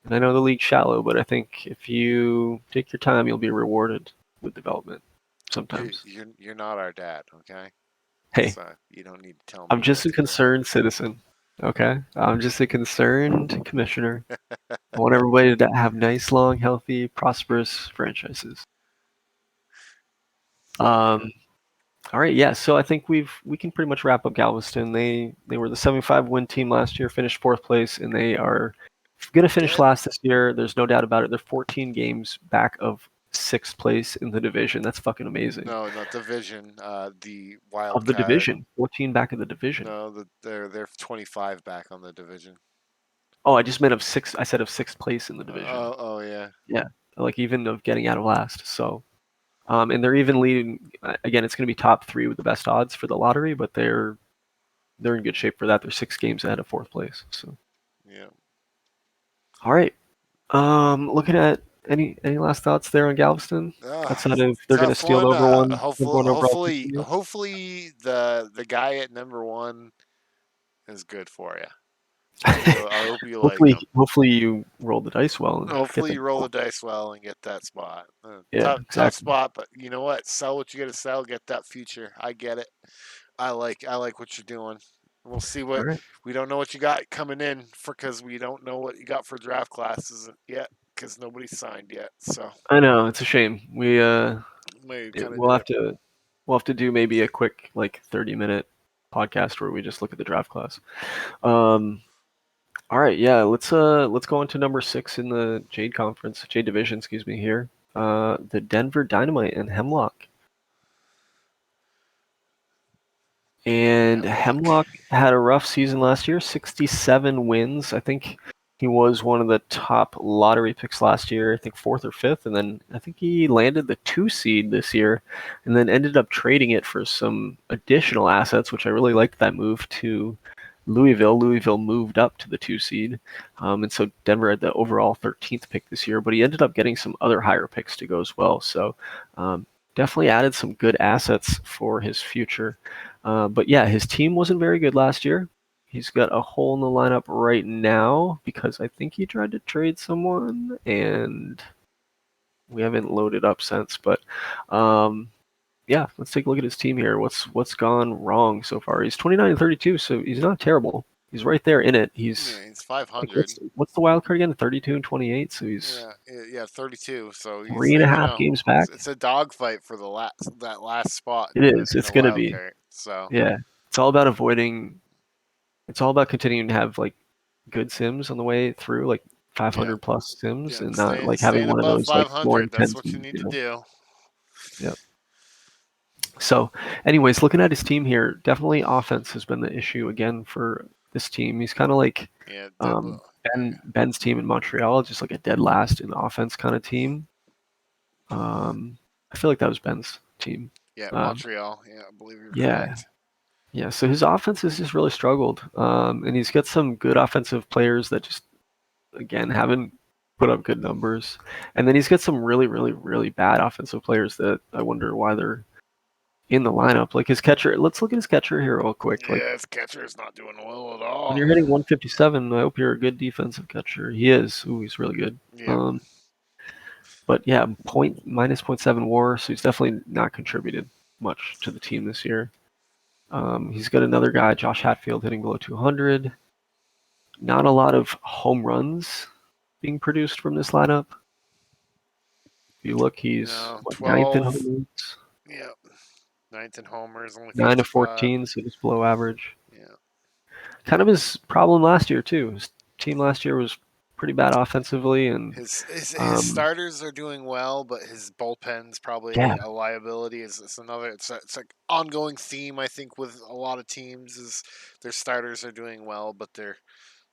And I know the league's shallow, but I think if you take your time, you'll be rewarded with development. Sometimes. You're not our dad, okay? Hey, So you don't need to tell I'm me just what a to do. concerned citizen. Okay, I'm just a concerned commissioner. I want everybody to have nice, long, healthy, prosperous franchises. Yeah. Um, All right, yeah. So I think we can pretty much wrap up Galveston. They were the 75 win team last year, finished fourth place, and they are going to finish Dead? last this year. There's no doubt about it. They're 14 games back of sixth place in the division. That's fucking amazing. No, not division. The Of the wild card. division, 14 back of the division. No, they're 25 back on the division. Oh, I just meant of six. I said of sixth place in the division. Oh yeah. Yeah, like even of getting out of last. So, and they're even leading. Again, it's going to be top three with the best odds for the lottery, but they're in good shape for that. They're 6 games ahead of fourth place. So, Yeah. all right. Looking at any last thoughts there on Galveston? Outside of they're going to Tough steal the one. number one overall pick from you. Hopefully the guy at number one is good for you. I hope you like him. Hopefully you roll the dice well and get Hopefully the you roll the dice well and get that spot. yeah, Tough exactly. spot, but you know what? Sell what you got to sell. Get that future. I get it. I like what you're doing. We'll see All what right. we don't know what you got coming in for because we don't know what you got for draft classes yet because nobody's signed yet. So I know it's a shame. we kind of We'll do have it. to do maybe a quick like 30-minute podcast where we just look at the draft class. Um, all right, yeah, let's go on to number 6 in the Jade Division, excuse me here. The Denver Dynamite and Hemlock. And Hemlock. Hemlock had a rough season last year, 67 wins. I think he was one of the top lottery picks last year, I think fourth or fifth. And then I think he landed the 2 seed this year and then ended up trading it for some additional assets, which I really liked that move to Louisville. Louisville moved up to the 2 seed. And so Denver had the overall 13th pick this year, but he ended up getting some other higher picks to go as well. So definitely added some good assets for his future. But yeah, his team wasn't very good last year. He's got a hole in the lineup right now because I think he tried to trade someone and we haven't loaded up since. But yeah, let's take a look at his team here. What's gone wrong so far? He's 29 and 32, so he's not terrible. He's right there in it. He's Yeah, he's like 500. what's the wild card again? 32 and 28, so he's Yeah, 32. So he's three and a you half know games back. it's a dogfight for the last spot It is. in It's the gonna wild be. card. So Yeah. It's all about avoiding. It's all about continuing to have like good sims on the way through, like yeah, 500 plus sims, yeah, and not like having staying one of above those like 500. boring That's 10 what you sims, need you to know? do. Yeah. So, anyways, looking at his team here, definitely offense has been the issue again for this team. He's kind of like Yeah, um, Ben's team in Montreal, just like a dead last in offense kind of team. I feel like that was Ben's team. yeah, Um, Montreal. Yeah, I believe you're yeah, correct. yeah. So his offense has just really struggled, and he's got some good offensive players that just again haven't put up good numbers. And then he's got some really, really, really bad offensive players that I wonder why they're in the lineup. Like his catcher, let's look at his catcher here real quick. Like Yeah, his catcher is not doing well at when all. you're hitting 157, I hope you're a good defensive catcher. He is. Ooh, he's really good. Yep. But yeah, minus point 0.7 WAR, so he's definitely not contributed much to the team this year. He's got another guy, Josh Hatfield, hitting below 200. Not a lot of home runs being produced from this lineup. If you look, he's No, ninth in 12. home runs, Yep. Ninth in homers, only 9 to 55. 14, so just below average. Yeah. Kind of his problem last year too. His team last year was pretty bad offensively, and His um, starters are doing well, but his bullpen's probably yeah, a liability. It's another. It's like ongoing theme I think with a lot of teams is their starters are doing well, but they're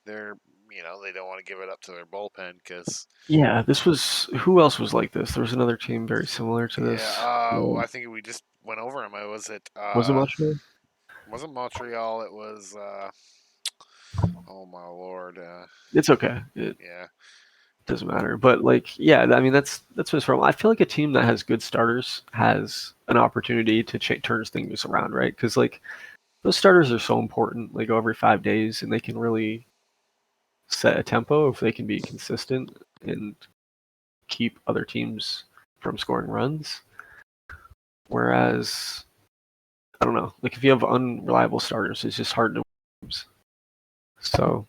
they don't want to give it up to their bullpen because yeah. This was who else was like this? There was another team very similar to yeah. this. I think we just went over him. I was it. Was it Montreal? Wasn't Montreal. It was. Oh my lord. It's okay. It Yeah. doesn't matter. But like, yeah, I mean that's what's from. I feel like a team that has good starters has an opportunity to turn things around, right? Because like those starters are so important. They go every 5 days, and they can really set a tempo if they can be consistent and keep other teams from scoring runs. Whereas I don't know, like if you have unreliable starters, it's just hard to win. So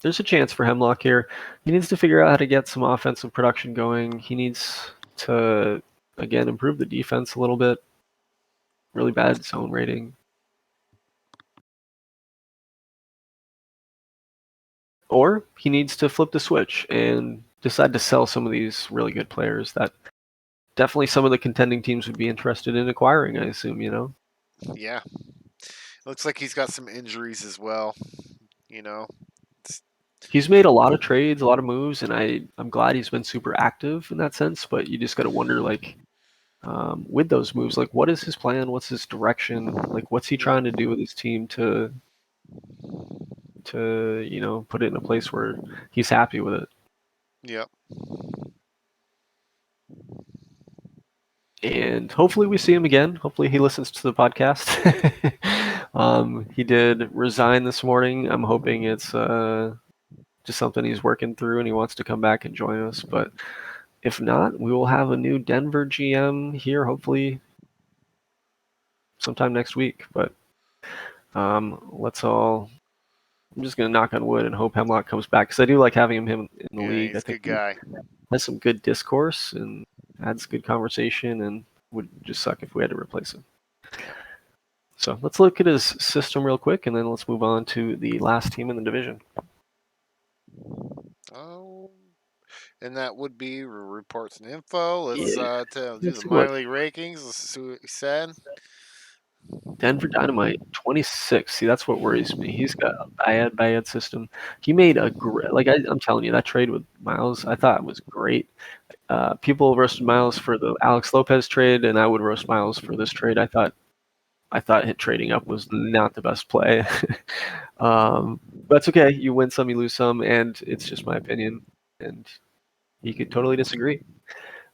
there's a chance for Hemlock here. He needs to figure out how to get some offensive production going. He needs to again, improve the defense a little bit. Really bad zone rating. Or he needs to flip the switch and decide to sell some of these really good players that definitely some of the contending teams would be interested in acquiring, I assume, Yeah, looks like he's got some injuries as well. You know, it's, He's made a lot of trades, a lot of moves, and I'm glad he's been super active in that sense, but you just got to wonder, like, with those moves, like, what is his plan? What's his direction? Like, what's he yep, trying to do with his team to put it in a place where he's happy with it? yep, And hopefully we see him again. Hopefully he listens to the podcast. He did resign this morning. I'm hoping it's just something he's working through and he wants to come back and join us. But if not, we will have a new Denver GM here hopefully sometime next week. But let's all. I'm just gonna knock on wood and hope Hemlock comes back because I do like having him in the yeah. league. I He's a think good he guy. has some good discourse and adds good conversation, and would just suck if we had to replace him. Yeah. So let's look at his system real quick, and then let's move on to the last team in the division. Oh, and that would be reports and info. Let's Yeah, do let's the see what minor league rankings. Let's see what he said. Denver Dynamite 26. See, that's what worries me. He's got a bad system. He made a great, like I'm telling you, that trade with Miles, I thought was great. People roasted Miles for the Alex Lopez trade, and I would roast Miles for this trade. I thought hit trading up was not the best play. But it's okay. You win some, you lose some, and it's just my opinion. And you could totally disagree.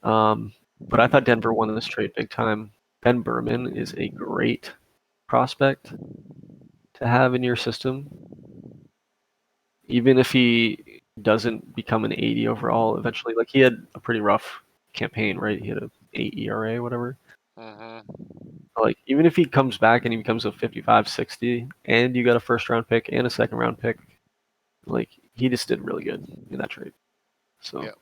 Um, but I thought Denver won this trade big time. Ben Berman is a great prospect to have in your system, even if he doesn't become an 80 overall eventually. Like he had a pretty rough campaign, right? He had a 8 ERA, whatever. Mm-hmm. Like even if he comes back and he becomes a 55, 60, and you got a first round pick and a second round pick, like he just did really good in that trade. So Yep.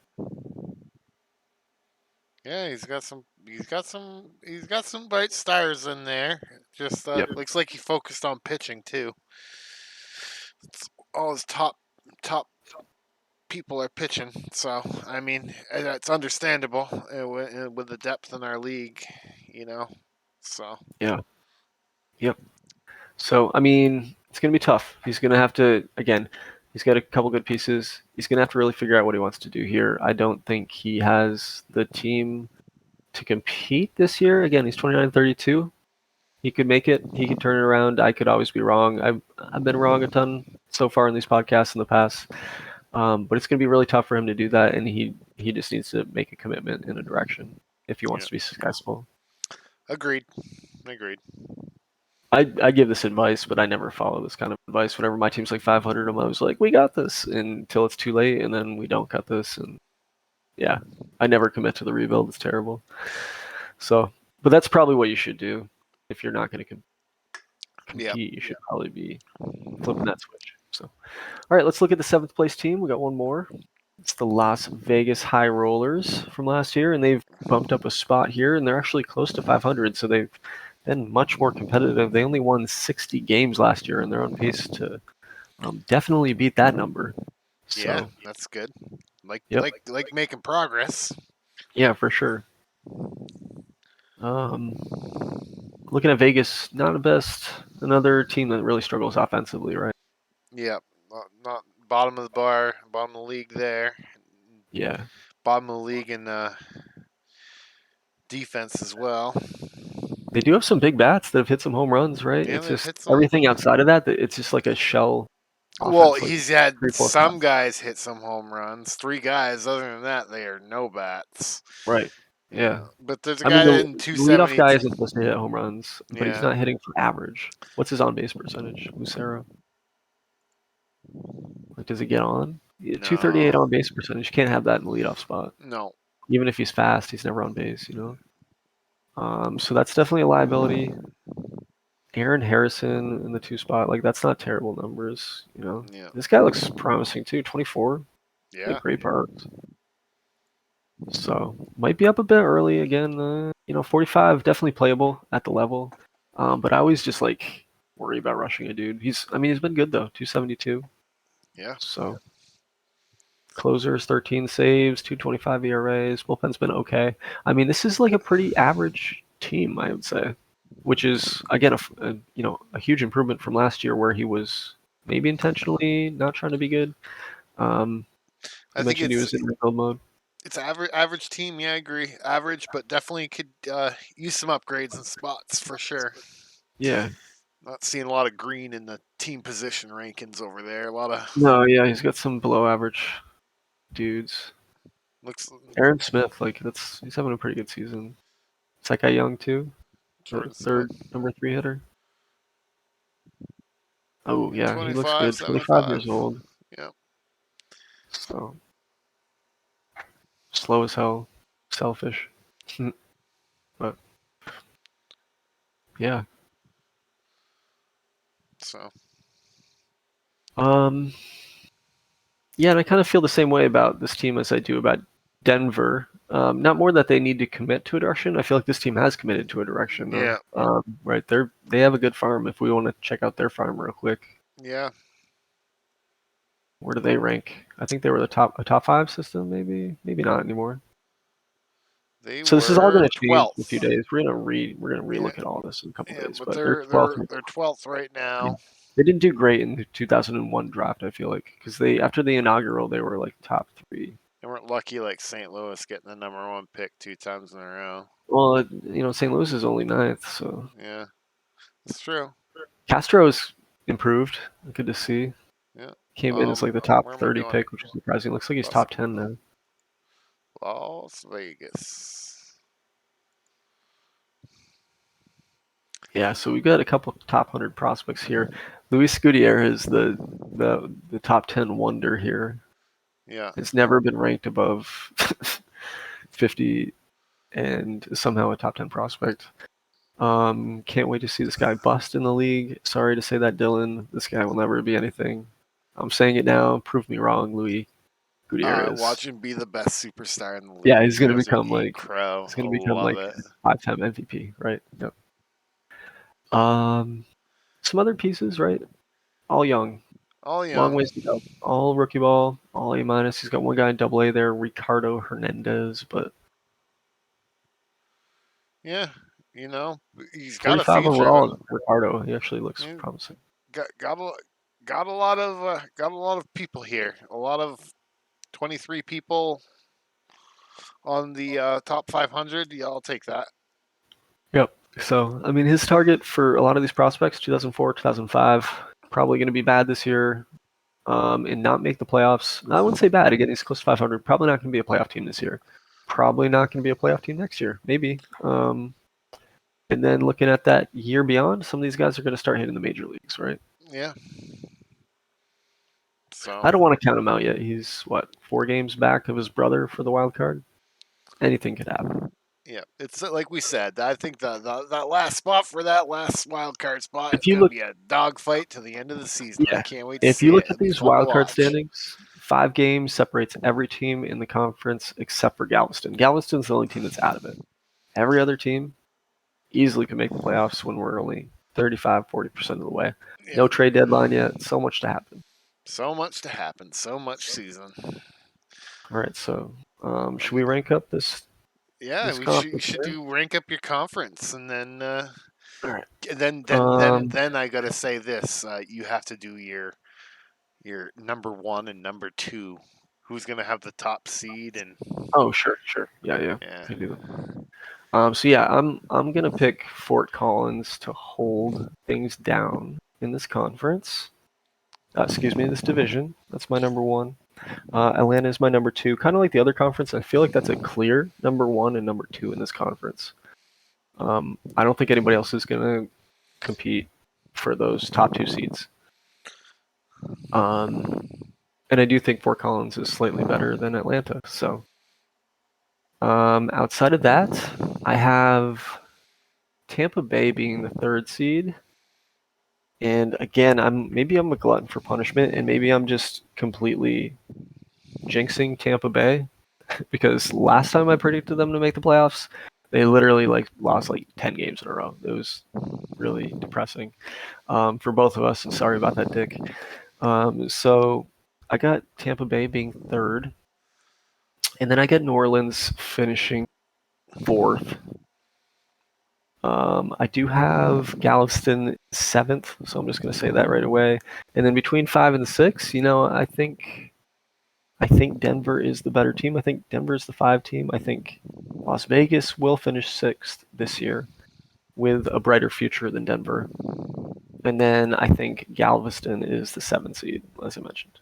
Yeah, he's got some. He's got some. He's got some bright stars in there. Just yep, looks like he focused on pitching too. It's all his top people are pitching. So I mean, it's understandable with the depth in our league. You know. So yeah, yep. So I mean, it's gonna be tough. He's gonna have to again. He's got a couple good pieces. He's gonna have to really figure out what he wants to do here. I don't think he has the team to compete this year. Again, he's 29, 32. He could make it. He could turn it around. I could always be wrong. I've been wrong a ton so far in these podcasts in the past. But it's going to be really tough for him to do that, and he just needs to make a commitment in a direction if he wants yeah, to be successful. agreed. Agreed. I give this advice, but I never follow this kind of advice. Whenever my team's like 500, I'm always like, we got this, until it's too late, and then we don't got this, and yeah, I never commit to the rebuild. It's terrible. So, but that's probably what you should do if you're not going to Yep. compete. You should probably be flipping that switch. So, all right, let's look at the seventh place team. We got one more. It's the Las Vegas High Rollers from last year, and they've bumped up a spot here, and they're actually close to 500, so they've been much more competitive. They only won 60 games last year, and they're on pace to definitely beat that number. Yeah, So, that's good. Like yep, like like making progress. yeah, for sure. Um, Looking at Vegas, not the best. Another team that really struggles offensively, right? Yep. Not bottom of the bar, bottom of the league there. Yeah, Bottom of the league in defense as well. they do have some big bats that have hit some home runs, right? Yeah, It's they've just hit some. everything outside of that. It's just like a shell Well, offense, like he's had 3, 4 some spots. guys hit some home runs. Three guys. Other than that, they are no bats. Right. Yeah. Yeah, but there's a I mean, guy the in the leadoff 270. guy isn't supposed to hit home runs, but he's Yeah, not hitting for average. What's his on base percentage, Lucero? Like, does he get on? Yeah, 238 no, on base percentage. You can't have that in the leadoff spot. no. Even if he's fast, he's never on base. So that's definitely a liability. Aaron Harrison in the two spot, like that's not terrible numbers. Yeah, This guy looks promising too. 24, he had yeah. great parts. So might be up a bit early again. 45 definitely playable at the level. But I always just like worry about rushing a dude. He's been good though, 272. Yeah, So closers, 13 saves, 225 ERAs. Bullpen's been okay. I mean, this is like a pretty average team, I would say, which is again a huge improvement from last year where he was maybe intentionally not trying to be good. Um, I you think mentioned he was in rebuild mode. it's average team. Yeah, I agree. Average, but definitely could use some upgrades and spots for sure. Yeah. Not seeing a lot of green in the team position rankings over there. A lot of No, yeah, he's got some below average dudes. looks Aaron Smith, like he's having a pretty good season. Is that guy young too? The Jordan Smith. third number three hitter. Oh Yeah, yeah, he looks 25, good. 25 75. years old. Yeah. So slow as hell, selfish. But yeah. So Um yeah, and I kind of feel the same way about this team as I do about Denver. Not more that they need to commit to a direction. I feel like this team has committed to a direction though. yeah, Right, they have a good farm. If we want to check out their farm real quick, yeah. where do they rank? I think they were a top five system, maybe not anymore. They So this is all going were to change in a few 12th. days. We're gonna Yeah, relook at all this in a couple yeah, days. but But they're they're 12th. they're they're 12th right They now. they didn't do great in the 2001 draft. I feel like because they after the inaugural they were like top three. They weren't lucky like St. Louis getting the number one pick 2 times in a row. Well, St. Louis is only ninth, so Yeah, it's true. Castro's improved. Good to see. Yeah. Came in as like the top Where am I 30 doing? pick, which is surprising. Looks like he's Las, top 10 now. Las Vegas. Yeah, so we got a couple top 100 prospects here. Luis Gutierrez, the top 10 wonder here, Yeah. has never been ranked above 50 and is somehow a top 10 prospect. Can't wait to see this guy bust in the league. Sorry to say that, Dylan. This guy will never be anything. I'm saying it now. Prove me wrong, Luis Gutierrez. Watch him be the best superstar in the Yeah, league. You guys are eating crow. he's I gonna become love like it. 5-time MVP, right? Yep. Um, some other pieces, right? All young, All long young. ways to go. All rookie ball, all A minus. He's got one guy in Double A there, Ricardo Hernandez, but Yeah. You know, he's got a 45 future. overall. Ricardo, he actually looks You promising. got a lot of people here. A lot of 23 people on the top 500. Yeah, I'll take that. Yep. So, I mean, his target for a lot of these prospects, 2004, 2005, probably going to be bad this year and not make the playoffs. I wouldn't say bad. Again, he's close to 500. Probably not going to be a playoff team this year. Probably not going to be a playoff team next year. Maybe. And then looking at that year beyond, some of these guys are going to start hitting the major leagues, right? Yeah. So I don't want to count him out yet. He's, what, 4 games back of his brother for the wild card? Anything could happen. yeah, it's like we said. I think that last spot for that last wild card spot If is you going to look, be a dogfight to the end of the season. I yeah, can't wait to if see you it. look It'll at be these fun to wild card watch. standings, 5 games separates every team in the conference except for Galveston. Galveston's the only team that's out of it. Every other team easily can make the playoffs when we're only 35, 40% of the way. Yeah, No trade deadline yet. So much to happen. so much to happen. So much season. All right, so should we Um, rank up this yeah, this we should you conference should here? do rank up your conference, and then All right. then I gotta say this: you have to do your number one and number two. Who's gonna have the top seed? And Oh, sure. Yeah. yeah, We can do that. So yeah, I'm gonna pick Fort Collins to hold things down in this conference. Excuse me, this division. That's my number one. Atlanta is my number two. Kind of like the other conference, I feel like that's a clear number one and number two in this conference. I don't think anybody else is gonna compete for those top 2 seeds. Um, and I do think Fort Collins is slightly better than Atlanta. So outside of that, I have Tampa Bay being the 3rd seed. And again, I'm a glutton for punishment, and maybe I'm just completely jinxing Tampa Bay. because last time I predicted them to make the playoffs, they literally like lost like 10 games in a row. It was really depressing for both of us. Sorry about that, Dick. So I got Tampa Bay being third, and then I get New Orleans finishing fourth. I do have Galveston seventh, so I'm just going to say that right away. And then between 5 and 6, I think Denver is the better team. I think Denver is the 5 team. I think Las Vegas will finish sixth this year with a brighter future than Denver. And then I think Galveston is the 7 seed, as I mentioned.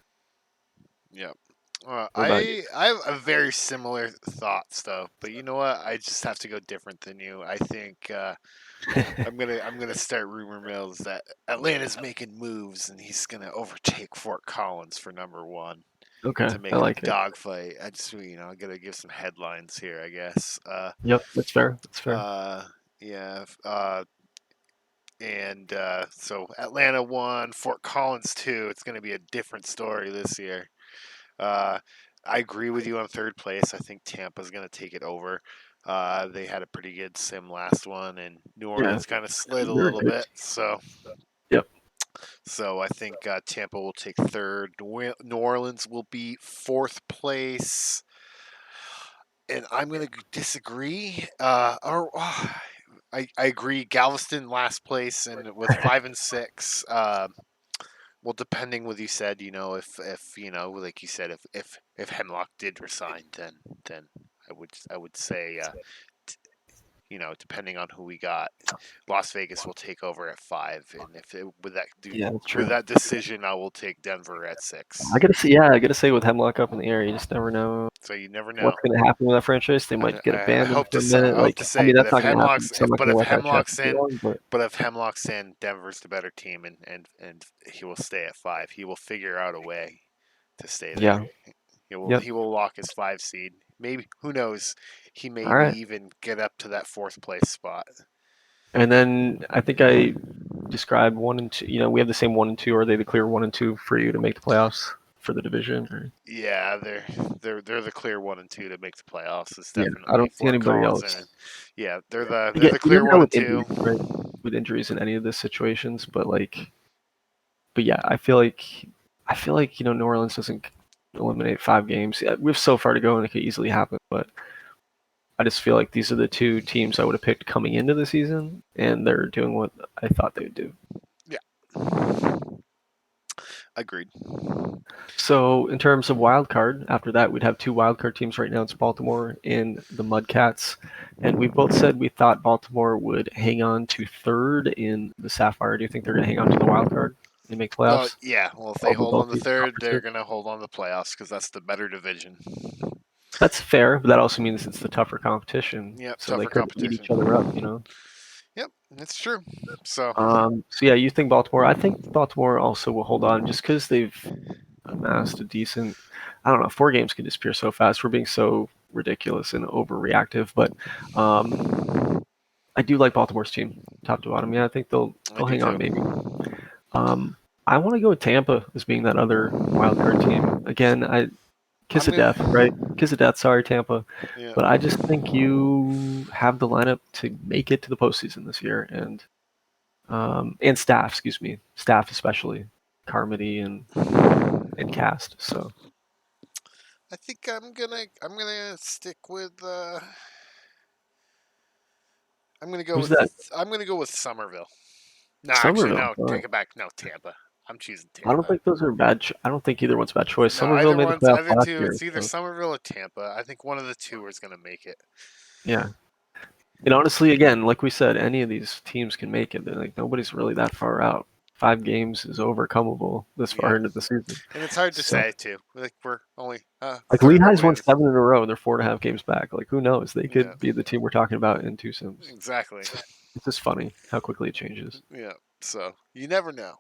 Yep. What about you? I have a very similar thoughts though, but you know what? I just have to go different than you. I think I'm gonna start rumor mills that Atlanta's making moves and he's gonna overtake Fort Collins for number one Okay, to I make it a like it. dogfight. I just I gotta give some headlines here, I guess. Yep, that's fair. That's fair. Uh, yeah. And so Atlanta won, Fort Collins two. It's gonna be a different story this year. Uh, I agree with you on third place. I think Tampa's going to take it over. They had a pretty good sim last one, and New Yeah, Orleans kind of slid a they're a little good bit. team. Yep. So I think Tampa will take third. New Orleans will be fourth place, and I'm going to disagree. I agree. Galveston last place, and with 5 and 6. Well, depending what you said, if like you said, if Hemlock did resign, then I would say, depending on who we got, Las Vegas will take over at 5, and if it, Yeah, that's with true. that decision, I will take Denver at I 6. gotta say, yeah, I gotta say, with Hemlock up in the air, you just never know So you never know. what's gonna happen with that franchise. They I, might get I abandoned hope for to a say, minute. I hope Like, to I say, mean, but that's if not gonna happen. Hemlock's So I'm if not but gonna if let that check Hemlock's too in, long. But but if Hemlock's in, Denver's the better team, and he will stay at 5. He will figure out a way to stay there. yeah, He will yep. he will lock his 5 seed. Maybe, who knows? He All maybe right. even get up to that fourth place spot. And then I think I described 1 and 2. We have the same 1 and 2. Are they the clear 1 and 2 for you to make the playoffs for the division? Or? Yeah, they're the clear 1 and 2 to make the playoffs. It's Yeah, I definitely don't see Fort anybody Collins else. and yeah, they're Again, the you clear never one know and with two. injuries, right? With injuries in any of the situations, but yeah, I feel like New Orleans doesn't eliminate 5 games. Yeah, we have so far to go, and it could easily happen. But I just feel like these are the two teams I would have picked coming into the season, and they're doing what I thought they would do. Yeah, agreed. So in terms of wild card, after that we'd have two wild card teams right now. It's Baltimore and the Mudcats, and we both said we thought Baltimore would hang on to third in the Sapphire. Do you think they're going to hang on to the wild card and make Oh playoffs yeah, well if they over hold both on the these third, they're conferences? gonna hold on to the playoffs because that's the better division. That's fair, but that also means it's the tougher competition, Yep, so they tougher could eat each competition. other up. Yep, that's true. So So yeah, you think Baltimore? I think Baltimore also will hold on just because they've amassed a decent. I don't know. 4 games can disappear so fast. We're being so ridiculous and overreactive, but um, I do like Baltimore's team, top to bottom. Yeah, I think they'll I they'll do hang on too. maybe. I want to go with Tampa as being that other wild card team. Again, I kiss I'm of death, right? gonna. Kiss of death. Sorry, Tampa, Yeah, but I just think you have the lineup to make it to the postseason this year, and staff, excuse me, staff especially, Carmody and cast. So I think I'm gonna stick with. I'm gonna go who's with. that? I'm gonna go with Somerville. No, actually, Somerville. no. All right. Take it back. No, Tampa. I'm choosing I don't Tampa. think those are bad. I don't think either one's a bad choice. No, Somerville made the playoffs either last two. year, It's either so Somerville or Tampa. I think one of the two is gonna make it. yeah. And honestly, again, like we said, any of these teams can make it. They're like nobody's really that far out. 5 games is overcomable this far Yeah, into the season. and it's hard to So say too. Like we're only like third of Lehigh's won wins. 7 in a row, and they're 4.5 games back. Like who knows? They Yeah, could be the team we're talking about in 2 sims. exactly. It's just funny how quickly it changes. Yeah. So you never know.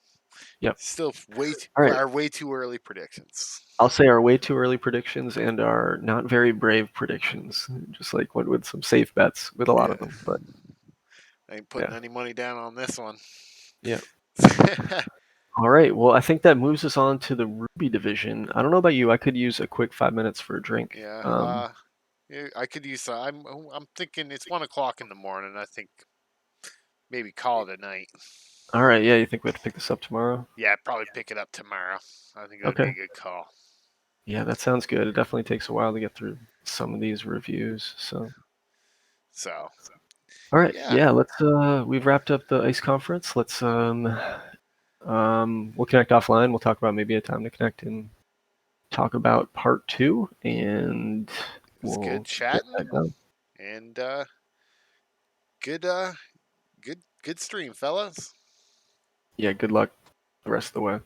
Yep. Still All right. are way too early predictions. I'll say our way too early predictions and our not very brave predictions. Just like went with some safe bets with a lot of Yeah, them. But I ain't putting yeah. any money down on this one. Yeah. All right. Well, I think that moves us on to the Ruby division. I don't know about you. I could use a quick 5 minutes for a drink. Yeah. I could use. I'm thinking it's 1 o'clock in the morning. I think maybe call it a night. All right, yeah, you think we have to pick this up tomorrow? Yeah, I'd probably pick it up tomorrow. I think that'd be Okay. a good call. Yeah, that sounds good. It definitely takes a while to get through some of these reviews. So, So all right, yeah, yeah, let's we've wrapped up the ice conference. Let's we'll connect offline. We'll talk about maybe a time to connect and talk about part 2, and it was good we'll get chatting that done. and good good stream, fellas. Yeah, good luck the rest of the way.